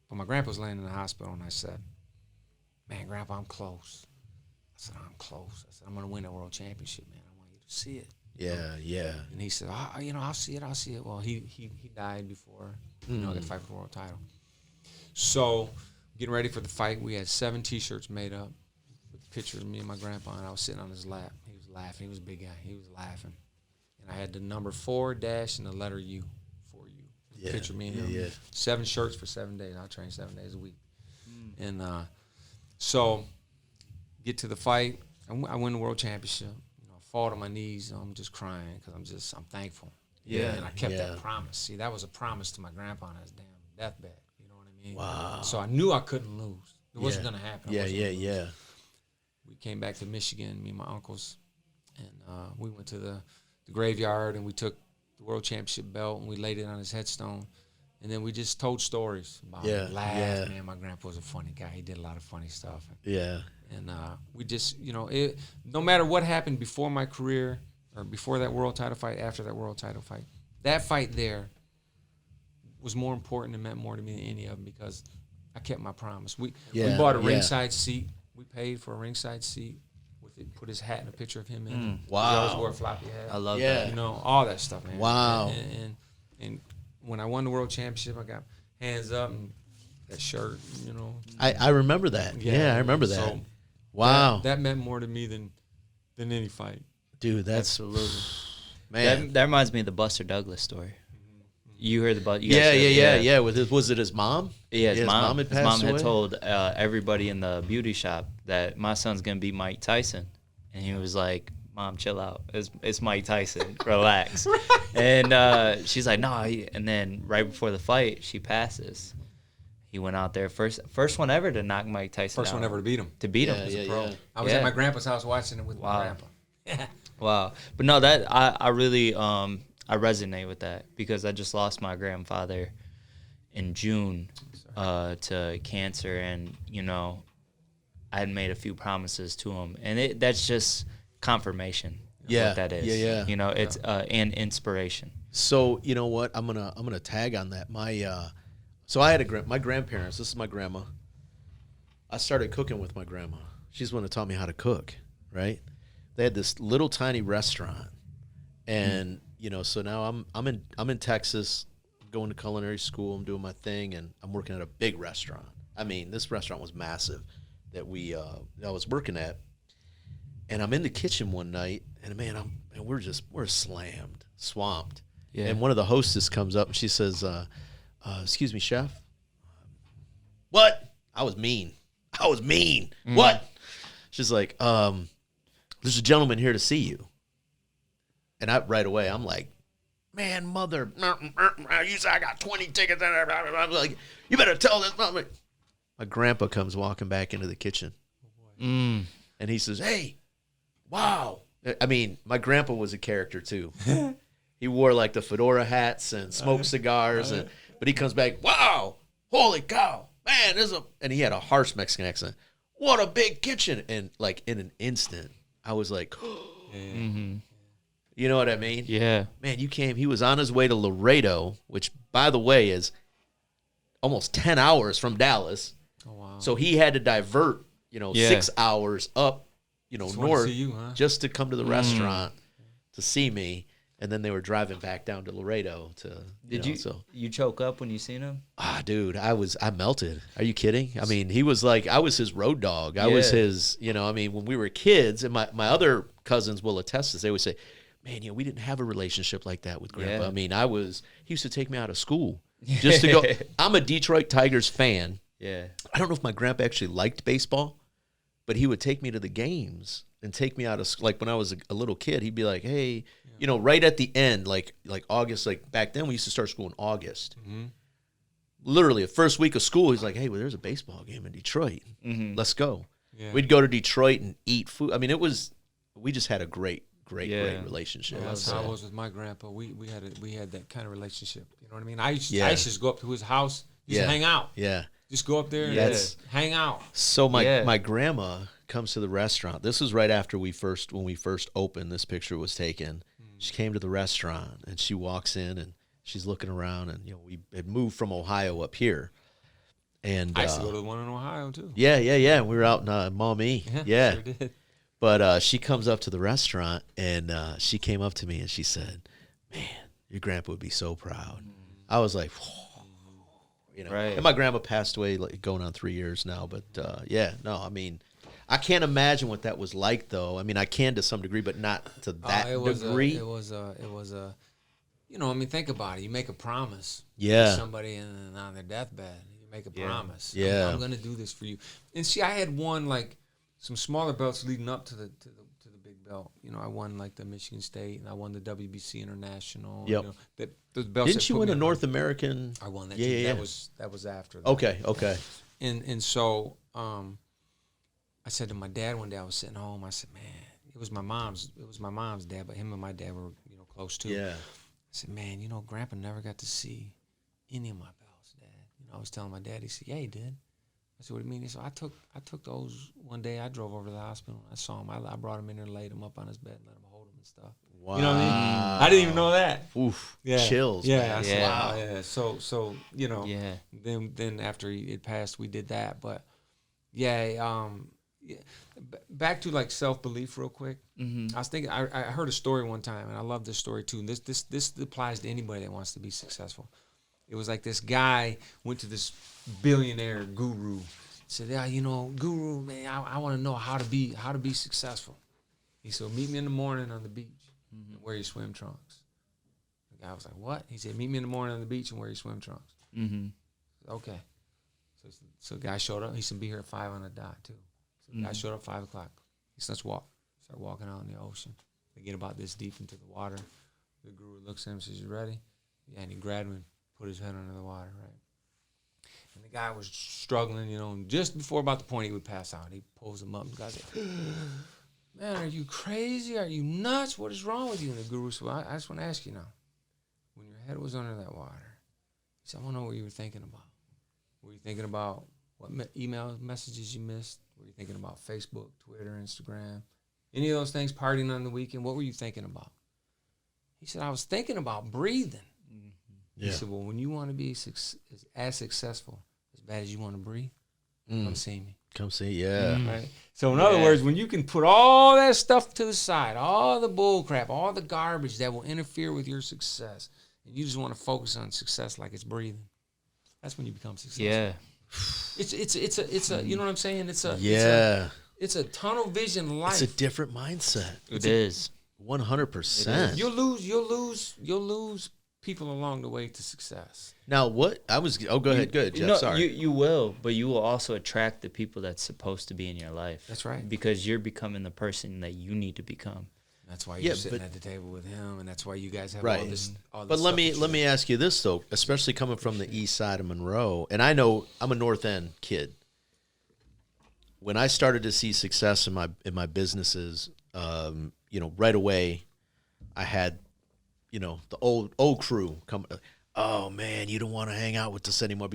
But my grandpa was laying in the hospital, and I said, man, Grandpa, I'm close. I said, I'm close. I said, I'm going to win that world championship, man. I want you to see it. Yeah. And he said, I'll see it. Well, he died before, I got to fight for the world title. So getting ready for the fight, we had 7 T-shirts made up with a picture of me and my grandpa, and I was sitting on his lap. He was laughing. He was a big guy. He was laughing. And I had the number 4 dash and the letter U for you. Yeah. Picture me and him. Yeah. 7 shirts for 7 days. I train 7 days a week. And so get to the fight. I win the world championship. I fall to my knees. I'm just crying because I'm thankful. Yeah. And I kept Yeah. that promise. See, that was a promise to my grandpa on his damn deathbed. You know what I mean? Wow. So I knew I couldn't lose. It wasn't going to happen. Yeah. We came back to Michigan, me and my uncles, and we went to the graveyard, and we took the world championship belt, and we laid it on his headstone. And then we just told stories about it. Laughed. Man, my grandpa was a funny guy. He did a lot of funny stuff. Yeah. And we just, no matter what happened before my career or before that world title fight, after that world title fight, that fight there was more important and meant more to me than any of them because I kept my promise. We bought a ringside seat. We paid for a ringside seat with it, put his hat and a picture of him in it. Wow. He always wore a floppy hat. I love Yeah. that. All that stuff, man. Wow. And when I won the world championship, I got hands up and that shirt, I remember that. Yeah, I remember that. So wow. That meant more to me than any fight. Dude, that's Absolutely. man. That reminds me of the Buster Douglas story. You heard the Yeah. Was it his mom? Yeah, his mom had passed away? told everybody in the beauty shop that my son's gonna be Mike Tyson, and he was like, "Mom, chill out. It's Mike Tyson. Relax." And she's like, "No." And then right before the fight, she passes. He went out there first one ever to knock Mike Tyson. First one ever to beat him. To beat him. Yeah, Pro. I was at my grandpa's house watching it with my grandpa. Wow. But no, that I really I resonate with that because I just lost my grandfather in June to cancer, and I had made a few promises to him, and that's just confirmation of what that is. Yeah. It's and inspiration. So you know what? I'm gonna tag on that. So I had my grandparents. This is my grandma. I started cooking with my grandma. She's the one that taught me how to cook. Right? They had this little tiny restaurant, and so now I'm in Texas, going to culinary school. I'm doing my thing, and I'm working at a big restaurant. I mean, this restaurant was massive that I was working at, and I'm in the kitchen one night, and man, we're swamped. Yeah. And one of the hostess comes up and she says, "Excuse me, chef." What? I was mean. What? She's like, "There's a gentleman here to see you." And right away, I'm like, "Man, mother, you said I got 20 tickets." I'm like, "You better tell this." My grandpa comes walking back into the kitchen. And he says, "Hey, wow." I mean, my grandpa was a character too. He wore like the fedora hats and smoked cigars. But he comes back, "Wow, holy cow, man, and he had a harsh Mexican accent. "What a big kitchen." And like in an instant, I was like, You know what I mean? Yeah. Man, he was on his way to Laredo, which, by the way, is almost 10 hours from Dallas. Oh, wow. So he had to divert Yeah. 6 hours up, Just wanted to north see you, huh? just to come to the restaurant to see me. And then they were driving back down to Laredo to. Did you? So you choke up when you seen him? dude, I melted. Are you kidding? I mean, he was like, I was his road dog. I was his, when we were kids, and my other cousins will attest to this, they would say, man, we didn't have a relationship like that with Grandpa. Yeah. I mean, he used to take me out of school just to go. I'm a Detroit Tigers fan. Yeah. I don't know if my grandpa actually liked baseball, but he would take me to the games and take me out of, like when I was a little kid, he'd be like, hey, right at the end, like August, like back then we used to start school in August. Mm-hmm. Literally the first week of school, he's like, hey, well, there's a baseball game in Detroit. Let's go. Yeah. We'd go to Detroit and eat food. I mean, we just had a great relationship. Yeah, that's how I was with my grandpa. We had that kind of relationship. You know what I mean? I used to just go up to his house, to hang out. Yeah. Just go up there and hang out. So my grandma comes to the restaurant. This was right after when we first opened. This picture was taken. She came to the restaurant and she walks in and she's looking around, and we had moved from Ohio up here. And I used to go to the one in Ohio too. Yeah. We were out in Maumee. Yeah. Sure did. But she comes up to the restaurant, and she came up to me and she said, man, your grandpa would be so proud. I was like, Right. And my grandma passed away going on 3 years now. But I mean, I can't imagine what that was like, though. I mean, I can to some degree, but not to that degree. It was a think about it. You make a promise Yeah. to somebody and on their deathbed. You make a promise. Yeah. I'm going to do this for you. And see, I had won like some smaller belts leading up to the big belt. I won like the Michigan State, and I won the WBC International. Yep. Those belts. Didn't you win a North American? I won that. Yeah, too. yeah. That was after that. Okay. And so I said to my dad one day, I was sitting home. I said, man, it was my mom's dad, but him and my dad were close too. Yeah. I said, man, Grandpa never got to see any of my belts, Dad. I was telling my dad. He said, yeah, he did. I said, what do you mean? He said, I took those one day. I drove over to the hospital. I saw him. I brought him in there and laid him up on his bed and let him hold him and stuff. Wow. You know what I mean? I didn't even know that. Oof. Yeah. Chills. Yeah. Man. I said, wow. Yeah. So Yeah. Then after it passed, we did that. But back to like self-belief real quick. I was thinking, I heard a story one time, and I love this story too. And this applies to anybody that wants to be successful. It was like this guy went to this billionaire guru. Said, yeah, guru, man, I want to know how to be successful. He said, meet me in the morning on the beach and wear your swim trunks. The guy was like, what? He said, meet me in the morning on the beach and wear your swim trunks. Okay. So the guy showed up. He said, be here at 5 on the dot too. So the guy showed up 5 o'clock. He said, let's walk. Start walking out in the ocean. They get about this deep into the water. The guru looks at him and says, you ready? Yeah, and he grabbed him and put his head under the water, right? And the guy was struggling, and just before about the point he would pass out, he pulls him up. And the guy's like, man, are you crazy? Are you nuts? What is wrong with you? And the guru said, well, I just want to ask you now. When your head was under that water, he said, I want to know what you were thinking about. Were you thinking about what email messages you missed? Were you thinking about Facebook, Twitter, Instagram? Any of those things, partying on the weekend? What were you thinking about? He said, I was thinking about breathing. Yeah. He said, well, when you want to be as successful as bad as you want to breathe, come see me. Come see, yeah. Right? So in other words, when you can put all that stuff to the side, all the bull crap, all the garbage that will interfere with your success, and you just want to focus on success like it's breathing, that's when you become successful. Yeah. It's a you know what I'm saying? It's a tunnel vision life. It's a different mindset. It is 100%. You'll lose people along the way to success. Now, go ahead. Good, Jeff. No, sorry. You will, but you will also attract the people that's supposed to be in your life. That's right. Because you're becoming the person that you need to become. That's why you're sitting at the table with him, and that's why you guys have right. all this. But let me ask you this though, especially coming from the east side of Monroe, and I know I'm a North End kid. When I started to see success in my businesses, right away, I had, the old crew come. Oh man, you don't want to hang out with us anymore.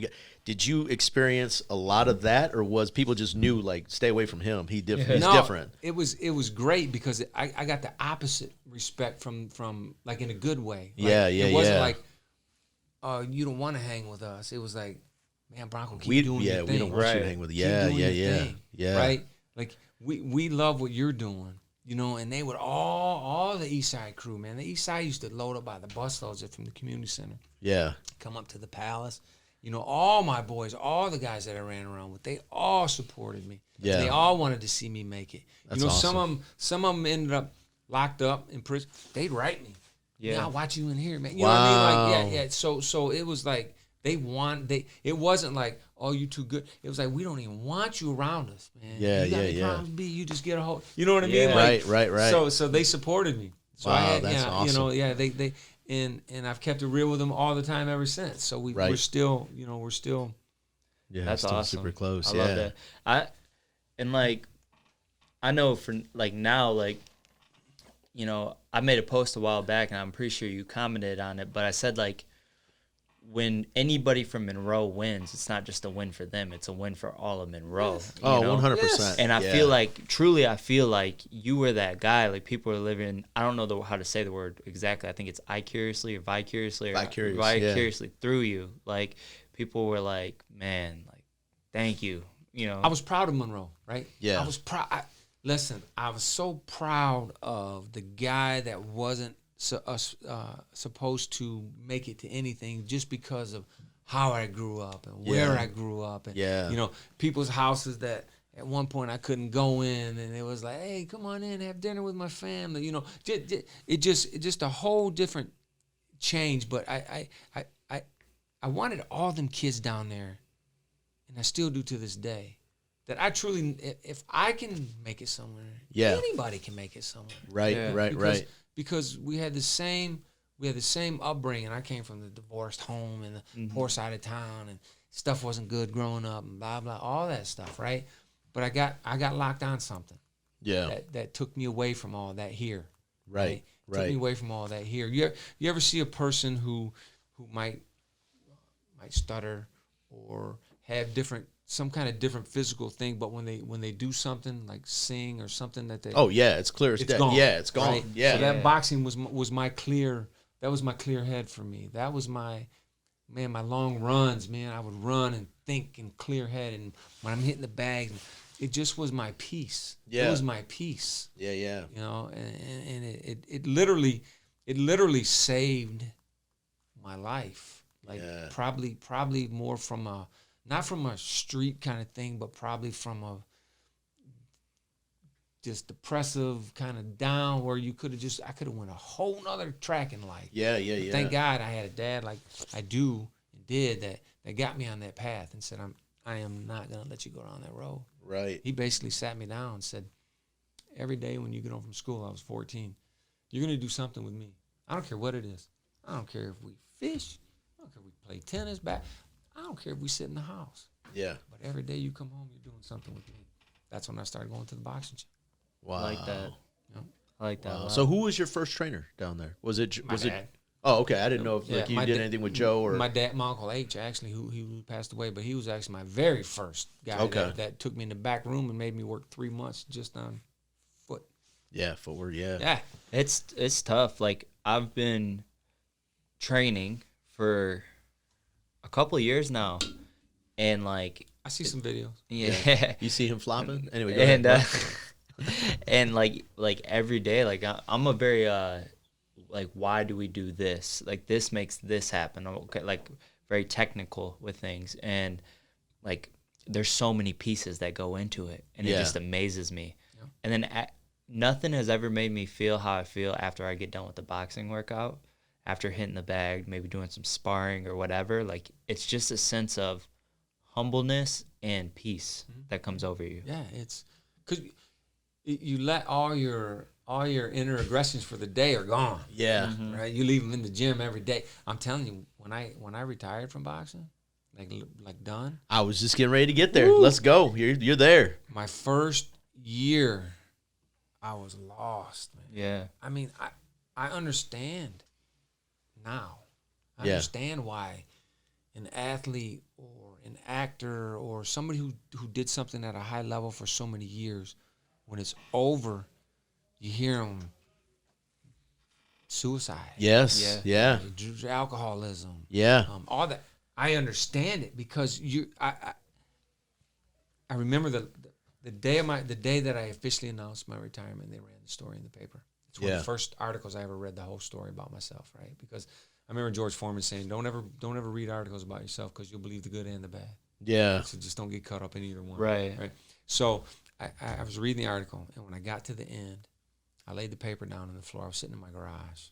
Did you experience a lot of that, or was people just knew like stay away from him? He's different. It was great because I got the opposite respect from like in a good way. Like, it wasn't like, you don't want to hang with us. It was like, man, Bronco, keep doing your thing. We don't want you to Right. hang with. Keep Yeah, doing yeah, your yeah, thing, yeah. right? Like we love what you're doing, you know. And they would all the East Side crew, man. The East Side used to load up by the busloads from the community center, Yeah, come up to the Palace. You know, all my boys, all the guys that I ran around with, they all supported me. Yeah. And they all wanted to see me make it. That's you know, awesome. some of them ended up locked up in prison. They'd write me. Yeah. I'll watch you in here, man. You know what I mean? Wow. Like, yeah. So it was like it wasn't like, oh, you too good. It was like, we don't even want you around us, man. Yeah, you got yeah, any yeah. problems, B, you just get a hold. You know what I mean? Yeah. Like, Right. So they supported me. So Wow, I had, that's awesome. you know, yeah, they and I've kept it real with them all the time ever since. So Right. we're still, you know, we're still. Yeah, That's still awesome. super close. I love that. I know for like now, like, you know, I made a post a while back and I'm pretty sure you commented on it, but I said like when anybody from Monroe wins, it's not just a win for them, it's a win for all of Monroe. you Oh, know? 100%. And I feel like, truly, I feel like you were that guy. Like, people are living, I don't know how to say the word exactly. I think it's vicariously Vicarious, through you. Like, people were like, man, like, thank you. You know, I was proud of Monroe, right? Yeah. I was proud. Listen, I was so proud of the guy that wasn't supposed to make it to anything just because of how I grew up and where Yeah. I grew up. And, Yeah. you know, people's houses that at one point I couldn't go in, and it was like, hey, come on in, have dinner with my family. You know, it just a whole different change. But I wanted all them kids down there, and I still do to this day, that I truly, if I can make it somewhere, Yeah. anybody can make it somewhere. Right, Yeah. right. Because we had the same upbringing. I came from the divorced home and the poor side of town, and stuff wasn't good growing up, and blah blah, all that stuff, right? But I got locked on something Yeah. that took me away from all that here. Right. Took me away from all that here. You ever see a person who might stutter or have some kind of different physical thing, but when they do something like sing or something that they Oh yeah, it's clear as it's day. gone. Yeah, it's gone. Right? Yeah. So that boxing was my clear. That was my clear head for me. That was my long runs, man. I would run and think and clear head, and when I'm hitting the bag, it just was my peace. Yeah. It was my peace. Yeah. You know, and it literally saved my life. Like Yeah. probably more from not from a street kind of thing, but probably from a just depressive kind of down where I could have went a whole nother track in life. Yeah. But thank God I had a dad like I do and did that got me on that path and said, I am not gonna let you go down that road. Right. He basically sat me down and said, every day when you get home from school, I was 14, you're gonna do something with me. I don't care what it is. I don't care if we fish. I don't care if we play tennis, I don't care if we sit in the house. Yeah. But every day you come home, you're doing something with me. That's when I started going to the boxing gym. Wow. I like that. Yep. I like that. a Wow. lot. So who was your first trainer down there? Was it? My dad. Oh, okay. I didn't know if Yeah, like you my did da- anything with Joe or. My Uncle H, actually, who passed away, but he was actually my very first guy Okay. that took me in the back room and made me work 3 months just on foot. Yeah, footwork. Yeah. Yeah. It's tough. Like, I've been training for a couple of years now, and like, I see some videos. yeah. You see him flopping? Anyway, go And ahead. and like every day, like I'm a very like, why do we do this? Like, this makes this happen. Okay, like, very technical with things, and like, there's so many pieces that go into it, and it Yeah. just amazes me. Yeah. And then nothing has ever made me feel how I feel after I get done with the boxing workout, after hitting the bag, maybe doing some sparring or whatever. Like, it's just a sense of humbleness and peace that comes over you. Yeah, it's because you let all your inner aggressions for the day are gone. Yeah. Right, you leave them in the gym every day. I'm telling you, when I retired from boxing, like done, I was just getting ready to get there. Let's go. You're there. my first year, I was lost, man. Yeah. I mean, I understand now. I Yeah. understand why an athlete or an actor or somebody who did something at a high level for so many years, when it's over, you hear them suicide. Yes. Yeah. Yeah. Alcoholism. Yeah. All that. I understand it because I remember the day that I officially announced my retirement. They ran the story in the paper. It's one of the first articles I ever read the whole story about myself, right? Because I remember George Foreman saying, "Don't ever read articles about yourself because you'll believe the good and the bad." Yeah. So just don't get caught up in either one. Right. So I was reading the article, and when I got to the end, I laid the paper down on the floor. I was sitting in my garage.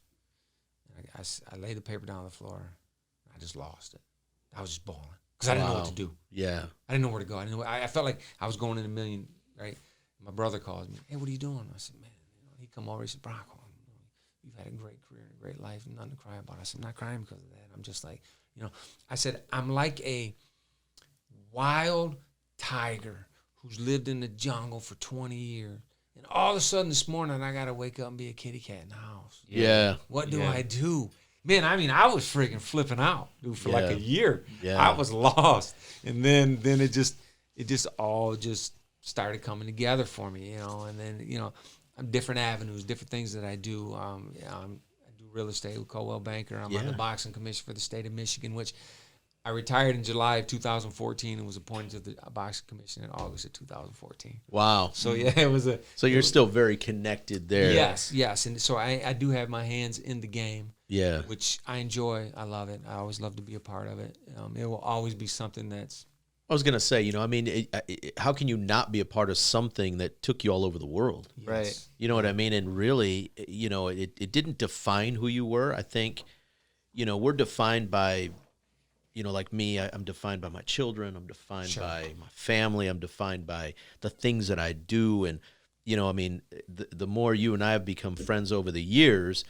I laid the paper down on the floor. I just lost it. I was just bawling because I didn't know what to do. Yeah. I didn't know where to go. I felt like I was going in a million, right? My brother calls me. "Hey, what are you doing?" I said, "Man," he come over. He said, "Bronco, you've had a great career and a great life, nothing to cry about." I said, "I'm not crying because of that. I'm just like, I said, I'm like a wild tiger who's lived in the jungle for 20 years. And all of a sudden this morning, I got to wake up and be a kitty cat in the house. Yeah. What do I do?" Man, I mean, I was freaking flipping out, dude, for like a year. Yeah. I was lost. And then it just all just started coming together for me, and then, different avenues, different things that I do. I do real estate with Coldwell Banker. I'm on the boxing commission for the state of Michigan, which I retired in July of 2014 and was appointed to the boxing commission in August of 2014. Wow. So it was So you're still very connected there. Yes. And so I do have my hands in the game. Yeah. Which I enjoy. I love it. I always love to be a part of it. It will always be something that's. I was gonna say, how can you not be a part of something that took you all over the world? Yes. Right. You know what I mean? And really, it didn't define who you were. I think, we're defined by, like me, I'm defined by my children. I'm defined by my family. I'm defined by the things that I do. And, the more you and I have become friends over the years,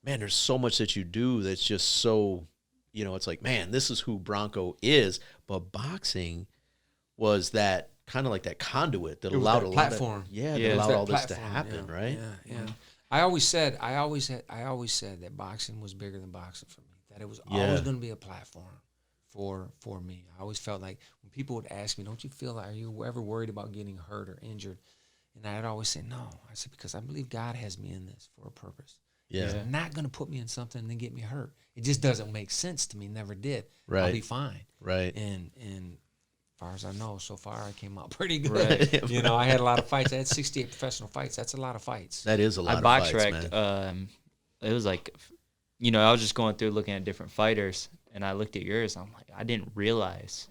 man, there's so much that you do that's just so, it's like, man, this is who Bronco is. But boxing was that kind of like that conduit that allowed a platform. That allowed all this to happen, right? Yeah. I always said that boxing was bigger than boxing for me. That it was always going to be a platform for me. I always felt like when people would ask me, "Don't you feel like, are you ever worried about getting hurt or injured?" And I'd always say, "No." I said, "Because I believe God has me in this for a purpose. Yeah. He's not going to put me in something and then get me hurt. It just doesn't make sense to me. Never did. Right. I'll be fine." Right. And as far as I know, so far I came out pretty good. Right. I had a lot of fights. I had 68 professional fights. That's a lot of fights. That is a lot of box fights, wrecked, man. It was like, I was just going through looking at different fighters, and I looked at yours. And I'm like, I didn't realize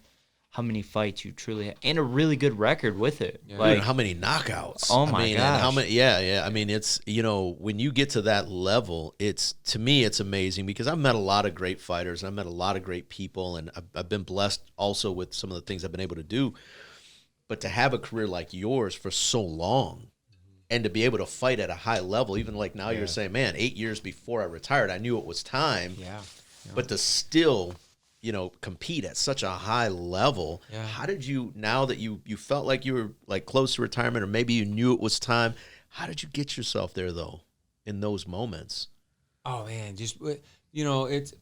how many fights you truly had, and a really good record with it. Yeah. Like, how many knockouts? Oh my gosh. How many? Yeah. I mean, it's when you get to that level, to me it's amazing because I've met a lot of great fighters. I've met a lot of great people, and I've been blessed also with some of the things I've been able to do. But to have a career like yours for so long, and to be able to fight at a high level, even like now you're saying, man, 8 years before I retired, I knew it was time. Yeah. But to still compete at such a high level. Yeah. How did you, now that you felt like you were like close to retirement, or maybe you knew it was time, how did you get yourself there though, in those moments? Oh man, just it's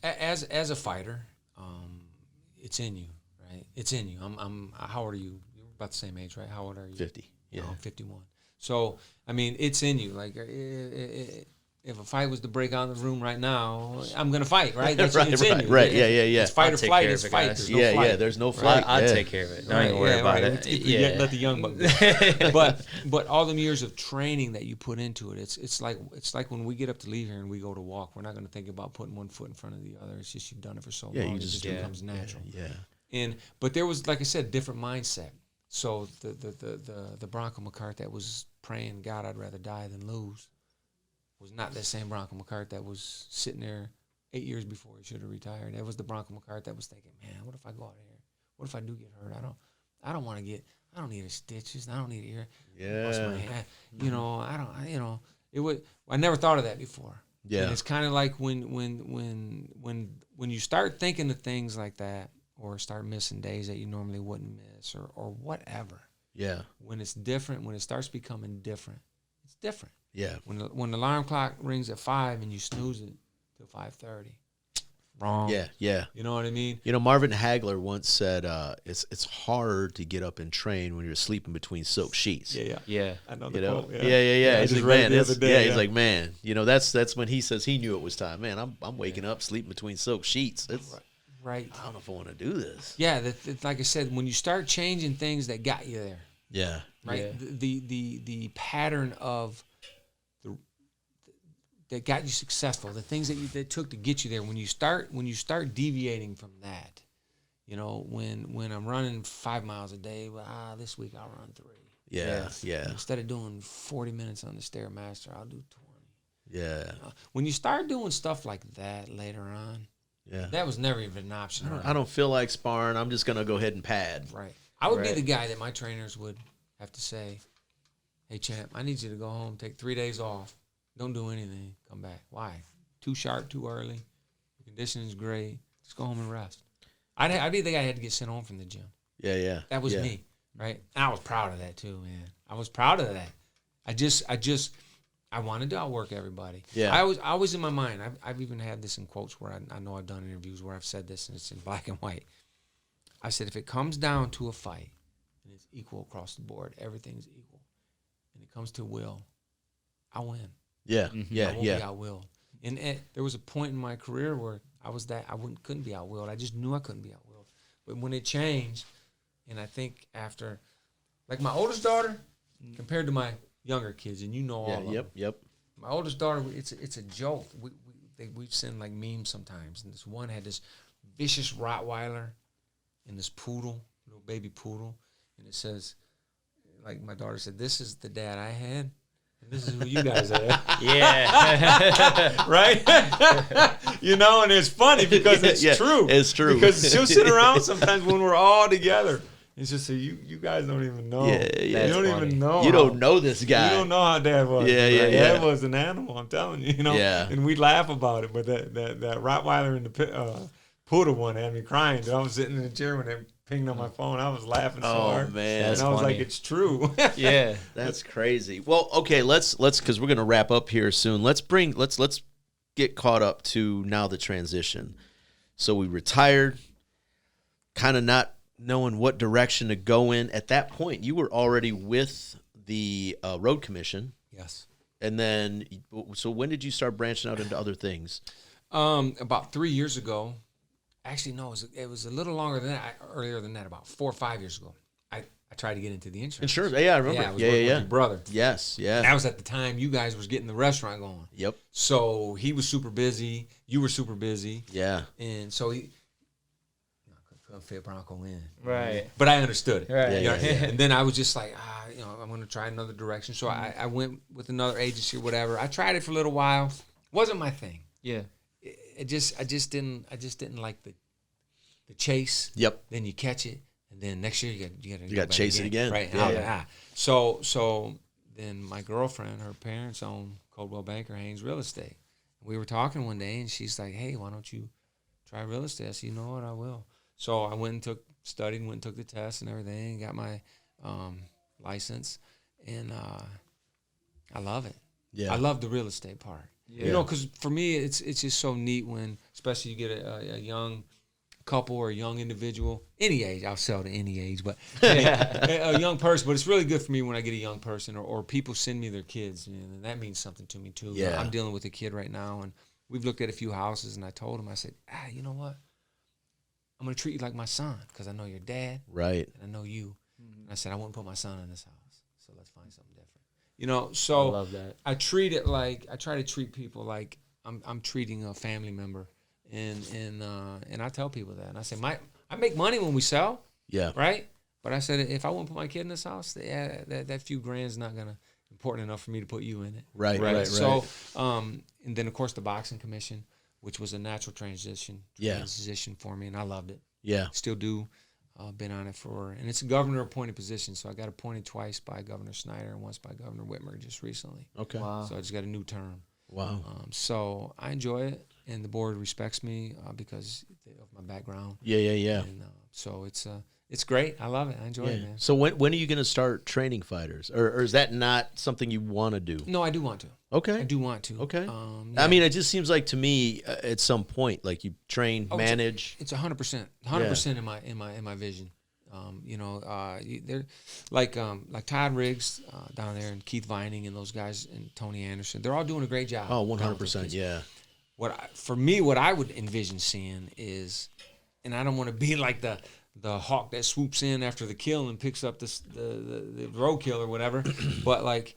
as a fighter, it's in you, right? It's in you. I'm how old are you? You're about the same age, right? How old are you? 50. Yeah. I'm 51. So I mean, it's in you. Like if a fight was to break out in the room right now, I'm gonna fight, right? It's in you. Right. Yeah. It's fight or flight. It's fight. Guys. There's no flight. There's no flight. I'll take care of it. Don't even worry about it. Let the young buck go. But all them years of training that you put into it, it's like when we get up to leave here and we go to walk, we're not gonna think about putting one foot in front of the other. It's just you've done it for so long. You it just becomes natural. Yeah. But there was, like I said, different mindset. So the Bronco McKart that was praying, "God, I'd rather die than lose," was not that same Bronco McKart that was sitting there 8 years before he should have retired. That was the Bronco McKart that was thinking, "Man, what if I go out here? What if I do get hurt? I don't want to get. I don't need stitches. I don't need ear. Bust my head. It would. I never thought of that before. Yeah. And it's kind of like when you start thinking of things like that, or start missing days that you normally wouldn't miss, or whatever. Yeah. When it's different, when it starts becoming different, it's different. Yeah. When the alarm clock rings at 5 and you snooze it till 5:30, wrong. Yeah. You know what I mean? Marvin Hagler once said, "It's hard to get up and train when you're sleeping between silk sheets." Yeah. I know the quote. Yeah. He's like, man, he's like, man, that's when he says he knew it was time. Man, I'm waking up sleeping between silk sheets. right. I don't know if I want to do this. Yeah, like I said, when you start changing things that got you there, Yeah. right? Yeah. The pattern of that got you successful, the things that took to get you there. When you start deviating from that, you know, when I'm running 5 miles a day, well, this week I'll run 3. Yeah. Yeah. Instead of doing 40 minutes on the Stairmaster, I'll do 20. Yeah. When you start doing stuff like that later on, Yeah. that was never even an option. I don't feel like sparring. I'm just gonna go ahead and pad. Right. I would be Right. the guy that my trainers would have to say, "Hey, champ, I need you to go home, take 3 days off. Don't do anything. Come back. Why? Too sharp, too early. Your conditioning's great. Just go home and rest." I'd be the guy that had to get sent home from the gym. Yeah. Yeah. That was yeah. me, right? And I was proud of that too, man. I was proud of that. I wanted to outwork everybody. Yeah. I was in my mind. I've even had this in quotes where I know I've done interviews where I've said this, and it's in black and white. I said, if it comes down to a fight and it's equal across the board, everything's equal, and it comes to will, I win. Yeah. Mm-hmm. Yeah. I won't Yeah. be outwilled. And there was a point in my career where I couldn't be outwilled. I just knew I couldn't be outwilled. But when it changed, and I think after, like my oldest daughter, compared to my younger kids, and you know all of them. Yep. My oldest daughter, it's a joke. We send like memes sometimes, and this one had this vicious Rottweiler and this poodle, little baby poodle, and it says, like my daughter said, "This is the dad I had, and this is who you guys had." Yeah. Right? You know, and it's funny because it's true. It's true. Because she'll sit around sometimes when we're all together. It's just so you guys don't even know. Yeah, yeah. You don't That's funny. even know. You don't know this guy. You don't know how Dad was. Yeah, yeah, Like, yeah. Dad was an animal. I'm telling you. You know. Yeah. And we laugh about it, but that Rottweiler and the poodle one had me crying. I was sitting in the chair when they pinged on my phone. I was laughing so hard. Oh man. And That's I was funny. like, it's true. Yeah. That's crazy. Well, okay, let's because we're gonna wrap up here soon. Let's get caught up to now the transition. So we retired, kind of not knowing what direction to go in. At that point, you were already with the road commission, Yes. and then so when did you start branching out into other things? About 3 years ago. Actually, no, it was a little longer than that. Earlier than that, about 4 or 5 years ago. I tried to get into the insurance. Insurance. Yeah, I remember. Yeah, I was Yeah, working yeah, with your brother. Yes, yeah. That was at the time you guys was getting the restaurant going. Yep. So he was super busy. You were super busy. Yeah. And so he couldn't fit Bronco in. Right. But I understood it. Right. Yeah, yeah. And then I was just like, I'm going to try another direction. So I went with another agency or whatever. I tried it for a little while. Wasn't my thing. Yeah. I just didn't like the chase. Yep. Then you catch it, and then next year you got You gotta chase it again. Right. Yeah. So then my girlfriend, her parents own Coldwell Banker Haynes Real Estate. We were talking one day, and she's like, "Hey, why don't you try real estate?" I said, "You know what? I will." So I went and studied, went and took the test and everything, got my license, and I love it. Yeah. I love the real estate part. Yeah. You know, because for me, it's just so neat when, especially you get a young couple or a young individual, any age, I'll sell to any age, but a young person. But it's really good for me when I get a young person or people send me their kids, and that means something to me too. Yeah. I'm dealing with a kid right now, and we've looked at a few houses, and I told him, I said, you know what? I'm going to treat you like my son because I know your dad, Right. and I know you. And I said, I wouldn't put my son in this house, so let's find something different. You know, so I love that. I treat it like I try to treat people like I'm treating a family member, and I tell people that, and I say I make money when we sell, Yeah. right? But I said if I won't put my kid in this house, that few grand's not gonna important enough for me to put you in it, Right. Right. So, and then of course the boxing commission, which was a natural transition for me, and I loved it. Yeah. Still do. Been on it and it's a governor appointed position, so I got appointed twice by Governor Snyder and once by Governor Whitmer just recently. Okay. Wow. So I just got a new term. Wow. So I enjoy it, and the board respects me because of my background. Yeah. And so it's great. I love it. I enjoy it, man. So when are you going to start training fighters, or is that not something you want to do? No, I do want to. Okay. I do want to. Okay. Yeah. I mean, it just seems like to me at some point, like you train, manage. It's 100% in my vision. They're like Todd Riggs down there and Keith Vining and those guys and Tony Anderson. They're all doing a great job. Oh, 100%. Yeah. What I would envision seeing is and I don't want to be like the hawk that swoops in after the kill and picks up the roadkill or whatever. But like,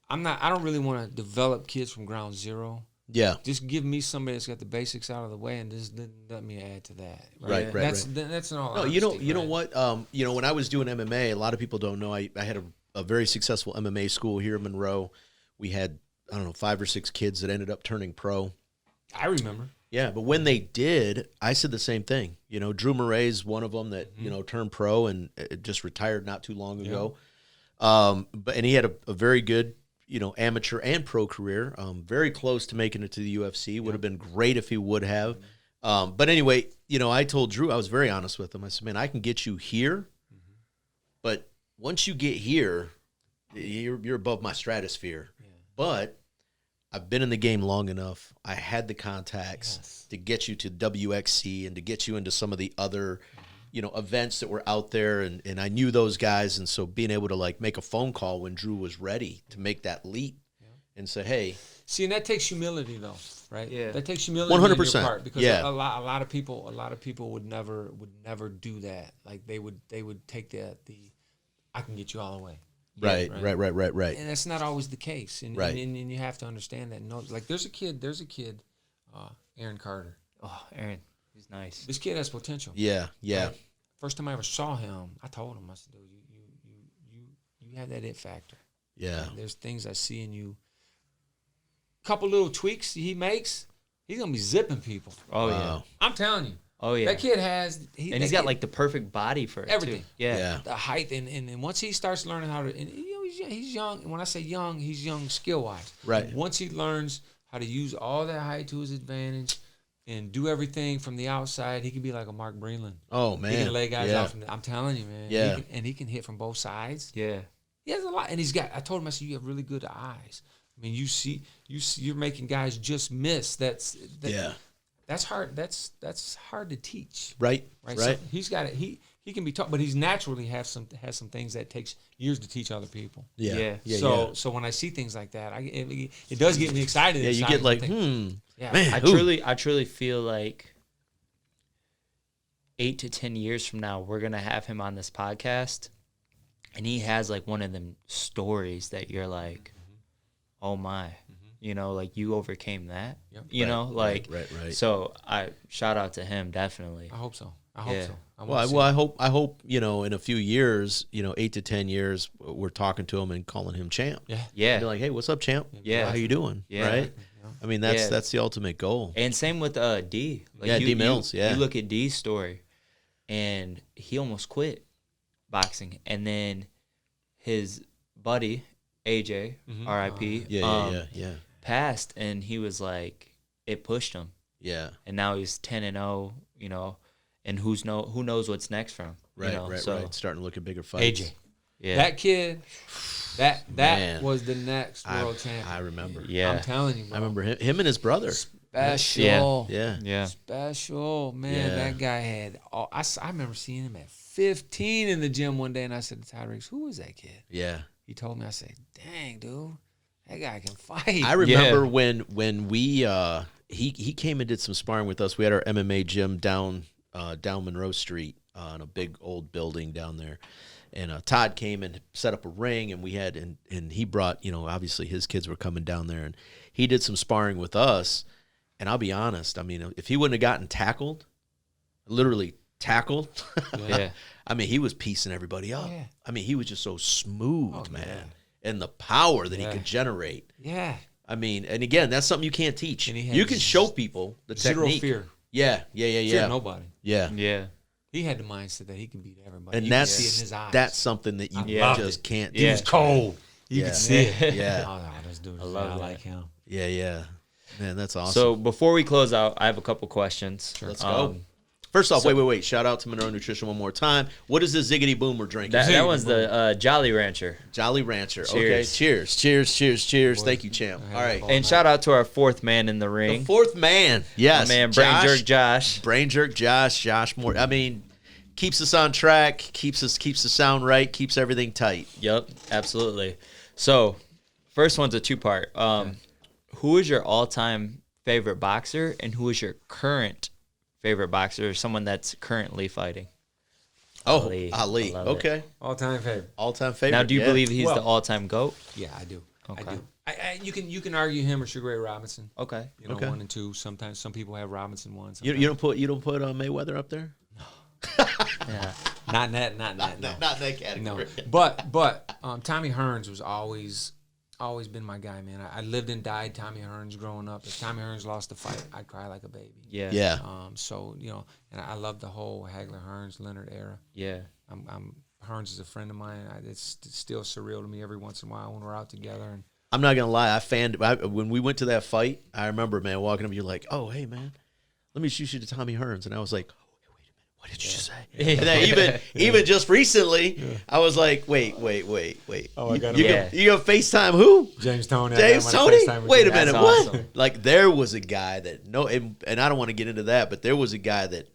I don't really want to develop kids from ground zero. Yeah. Just give me somebody that's got the basics out of the way, and just let me add to that. Right. That's an all. No, you know what? When I was doing MMA, a lot of people don't know. I had a very successful MMA school here in Monroe. We had, I don't know, 5 or 6 kids that ended up turning pro. I remember. Yeah, but when they did, I said the same thing. Drew Murray's one of them that turned pro and just retired not too long ago. And he had a very good amateur and pro career. Very close to making it to the UFC. Would have been great if he would have. But anyway, I told Drew, I was very honest with him. I said, man, I can get you here, but once you get here, you're above my stratosphere. Yeah. But I've been in the game long enough. I had the contacts to get you to WXC and to get you into some of the other, events that were out there. And I knew those guys. And so being able to like make a phone call when Drew was ready to make that leap and say, hey. See, and that takes humility though, right? Yeah. That takes humility 100%. on your part, because a lot of people would never do that. Like they would take the I can get you all the way. Right. And that's not always the case. And, right. and you have to understand that. No, like there's a kid, Aaron Carter. Oh, Aaron, he's nice. This kid has potential. Yeah. Right? First time I ever saw him, I told him, I said, dude, you have that it factor. Yeah. And there's things I see in you. Couple little tweaks he makes, he's gonna be zipping people. Oh yeah. I'm telling you. Oh yeah. That kid has he's got like the perfect body for it everything. Too. Yeah. The height and once he starts learning how to, and he's young. And when I say young, he's young skill wise. Right. Once he learns how to use all that height to his advantage and do everything from the outside, he can be like a Mark Breland. Oh man. He can lay guys off. I'm telling you, man. Yeah. He can hit from both sides. Yeah. He has a lot, and I told him, I said, you have really good eyes. I mean, you're making guys just miss. That's hard. That's hard to teach. Right. So he's got it. He can be taught, but he's naturally has some things that takes years to teach other people. Yeah. So when I see things like that, it does get me excited. Yeah, you get like, Yeah. man, I truly feel like 8 to 10 years from now, we're gonna have him on this podcast, and he has like one of them stories that you're like, oh my, like you overcame that. Yep. Right. So I shout out to him, definitely. I hope so. I hope so. I hope in a few years, 8 to 10 years, we're talking to him and calling him champ. Yeah. Be like, hey, what's up, champ? Yeah. How you doing? Yeah. Right. I mean, that's the ultimate goal. And same with D. D Mills. You look at D's story, and he almost quit boxing, and then his buddy AJ, R.I.P. Passed, and he was like, it pushed him. Yeah. And now he's 10-0. And who knows what's next for him? Right. Starting to look at bigger fights. AJ. Yeah. That kid. That was the next world champion. I remember. Yeah. I'm telling you, bro. I remember him and his brother. Special. Yeah. Special. Man, that guy had I remember seeing him at 15 in the gym one day, and I said to Tyrese, who was that kid? Yeah. He told me, I said, dang, dude, that guy can fight. I remember when we he came and did some sparring with us. We had our MMA gym down Monroe Street in a big old building down there. And Todd came and set up a ring, and we had and he brought, obviously his kids were coming down there, and he did some sparring with us. And I'll be honest, I mean, if he wouldn't have gotten tackled, literally tackled, I mean, he was piecing everybody up. Yeah. I mean, he was just so smooth, man. And the power that he could generate. Yeah. I mean, and again, that's something you can't teach. You can show people the technique. Zero fear. Yeah. Fear nobody. Yeah. He had the mindset that he could beat everybody. And you see it in his eyes. That's something that you just can't He was cold. You could see it. Yeah. Oh, this dude is I like him. Yeah. Man, that's awesome. So before we close out, I have a couple questions. Sure. Let's go. First off, wait. Shout out to Monroe Nutrition one more time. What is the Ziggity Boom we're drinking? That one's the Jolly Rancher. Jolly Rancher. Cheers. Okay, cheers. Thank you, champ. All right. And shout out to our fourth man in the ring. The fourth man. Yes. My man, Brain Jerk Josh. Brain Jerk Josh Moore. I mean, keeps us on track, keeps the sound right, keeps everything tight. Yep, absolutely. So, first one's a two-part. Who is your all-time favorite boxer, and who is your current favorite boxer or someone that's currently fighting? Oh, Ali. Ali. I love Okay. All-time favorite. All-time favorite. Now, do you yeah. believe he's Well- the all-time GOAT? Yeah, I do. Okay. I do. You can argue him or Sugar Ray Robinson. Okay. You know, Okay. 1 and 2. Sometimes some people have Robinson 1. You don't put Mayweather up there? Yeah. Not in that. No. Not in that category. No, but Tommy Hearns was always been my guy, man. I lived and died Tommy Hearns growing up. If Tommy Hearns lost a fight, I'd cry like a baby. Yeah. Yeah. So you know, and I love the whole Hagler Hearns Leonard era. Yeah. Hearns is a friend of mine. It's still surreal to me every once in a while when we're out together. And I'm not gonna lie. When we went to that fight, I remember, man, walking up. You're like, "Oh, hey, man, let me shoot you to Tommy Hearns," and I was like, "Oh, wait a minute, what did you just say?" And then even just recently, I was like, "Wait." Oh, I got you him. you gonna FaceTime who? James Tony. James Tony? Wait a That's minute, awesome. what? Like there was a guy that and I don't want to get into that, but there was a guy that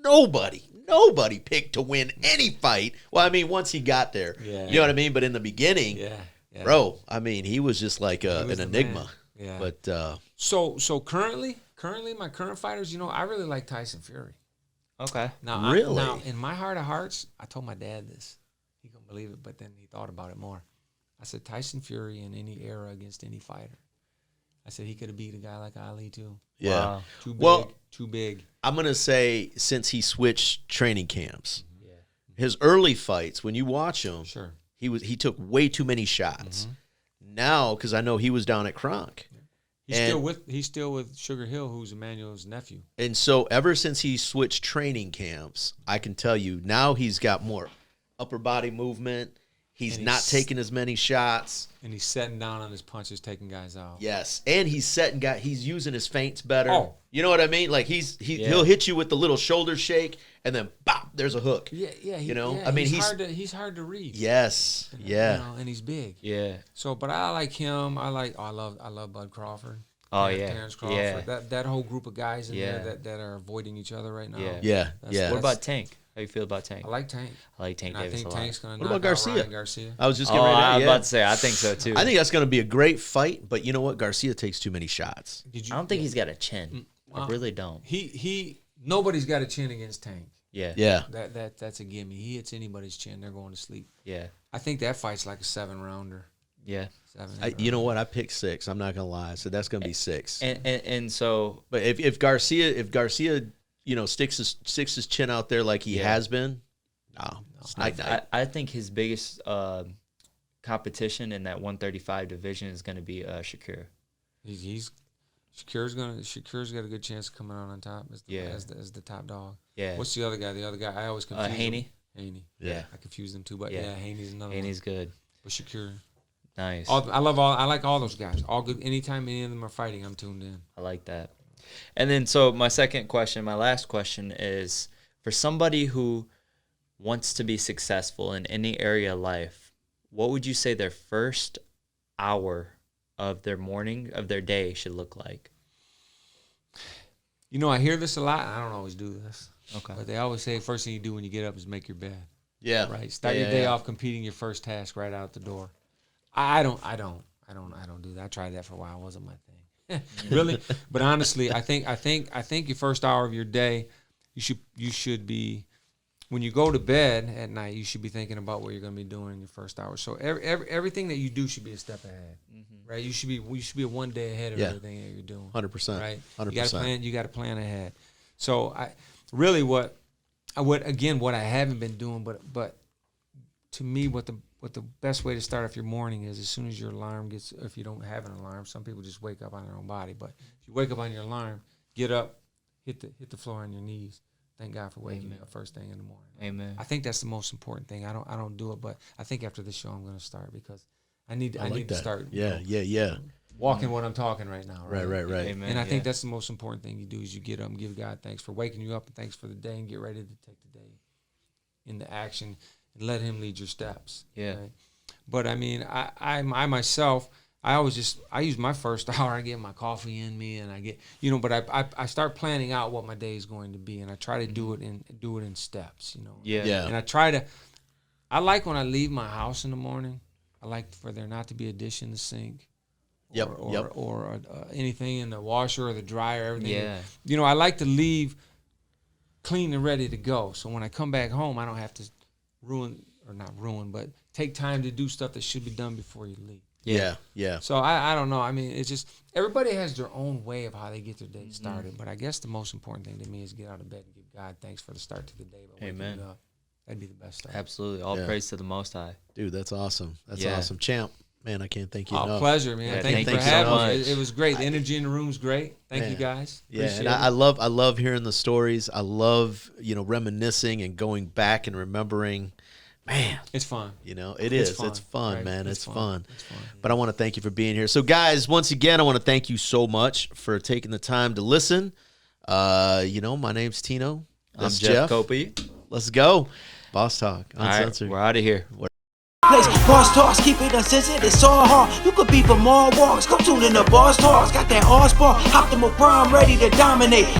nobody picked to win any fight. Well, I mean, once he got there, Yeah. you know what I mean. But in the beginning, Yeah. bro, I mean, he was just like an was the enigma. man. Yeah. But So currently my current fighters, you know, I really like Tyson Fury. Okay. Now, Really? now in my heart of hearts, I told my dad this. He couldn't believe it, but then he thought about it more. I said Tyson Fury in any era against any fighter. I said he could have beat a guy like Ali too. yeah. Wow. Too big. I'm gonna say since he switched training camps, his early fights, when you watch him, Sure. he took way too many shots. Now, because I know he was down at Kronk, He's still with Sugar Hill, who's Emmanuel's nephew. and so ever since he switched training camps, I can tell you now he's got more upper body movement. He's And not he's- taking as many shots. And he's setting down on his punches, taking guys out. Yes, and he's he's using his feints better. Oh. You know what I mean? Like he'll hit you with the little shoulder shake, and then bop, there's a hook. Yeah. You know, I mean, he's hard to read. Yes, yeah. You know, and he's big. Yeah. So, but I like him. I love Bud Crawford. Oh, yeah. Terrence Crawford. Yeah. That whole group of guys in Yeah. there that are avoiding each other right now. Yeah. Yeah, That's- yeah. What about Tank? How you feel about Tank? I like Tank. I like Tank And I Davis think a lot. Tank's gonna What knock about out Garcia? Ryan Garcia. I was just Oh, getting ready I to was about to say, I think so too. I think that's going to be a great fight, but you know what? Garcia takes too many shots. Did you? I don't think he's got a chin. I really don't. He nobody's got a chin against Tank. Yeah. Yeah. That's a gimme. He hits anybody's chin, they're going to sleep. Yeah. I think that fight's like a 7-rounder. Yeah. You know what? I picked 6. I'm not going to lie. So that's going to be 6. And so But if Garcia, you know, sticks his chin out there like he has been, no, it's night. I think his biggest competition in that 135 division is going to be Shakur. Shakur's got a good chance of coming out on top as the top dog. Yeah. What's the other guy? The other guy I always confuse. Haney. Haney. Yeah. I confuse them too, but Yeah. Haney's another Haney's one. good. But Shakur. Nice. I like all those guys. All good. Anytime any of them are fighting, I'm tuned in. I like that. And then, so my last question is, for somebody who wants to be successful in any area of life, what would you say their first hour of their morning, of their day should look like? You know, I hear this a lot, and I don't always do this. Okay. But they always say first thing you do when you get up is make your bed. Yeah. Right. Start your day off competing your first task right out the door. I don't do that. I tried that for a while. It wasn't my thing. Really. But honestly, I think your first hour of your day, you should be, when you go to bed at night, you should be thinking about what you're going to be doing in your first hour. So everything that you do should be a step ahead. Right? You should be one day ahead of everything that you're doing. 100%. Right? 100%. You got to plan ahead. So what I haven't been doing, but to me, what the best way to start off your morning is as soon as your alarm gets, if you don't have an alarm, some people just wake up on their own body, but if you wake up on your alarm, get up, hit the floor on your knees. Thank God for waking me up first thing in the morning. Amen. I think that's the most important thing. I don't do it, but I think after this show I'm going to start because I need to start. Yeah. Walking what I'm talking right now. Right. Amen. And I think that's the most important thing you do is you get up and give God thanks for waking you up and thanks for the day and get ready to take the day into action and let Him lead your steps. Yeah. Right? But I mean, I myself, I use my first hour. I get my coffee in me and I get, but I start planning out what my day is going to be and I try to do it in steps. Yeah. And I like when I leave my house in the morning. I like for there not to be a dish in the sink. Or anything in the washer or the dryer, everything. Yeah. I like to leave clean and ready to go. So when I come back home, I don't have to but take time to do stuff that should be done before you leave. Yeah. So I don't know. I mean, it's just everybody has their own way of how they get their day started. But I guess the most important thing to me is get out of bed and give God thanks for the start to the day. But Amen. Up, that'd be the best start. Absolutely. All praise to the Most High. Dude, that's awesome. That's awesome. Champ, man, I can't thank you enough. Pleasure, man. Yeah, thank you for so having much. me. It was great. The energy in the room's great. Thank you guys. Yeah, Appreciate and it. I love hearing the stories. I love, reminiscing and going back and remembering. Man, it's fun. It's fun, right? man. It's fun. It's fun. But I want to thank you for being here. So, guys, once again, I want to thank you so much for taking the time to listen. My name's Tino. That's I'm Jeff Copi. Let's go. Boss Talk All Uncensored. right, we're out of here. Place. Boss Talks, keep it uncensored, it's all hard. You could be for more walks, come tune in the Boss Talks. Got that all sport, optimal prime, ready to dominate.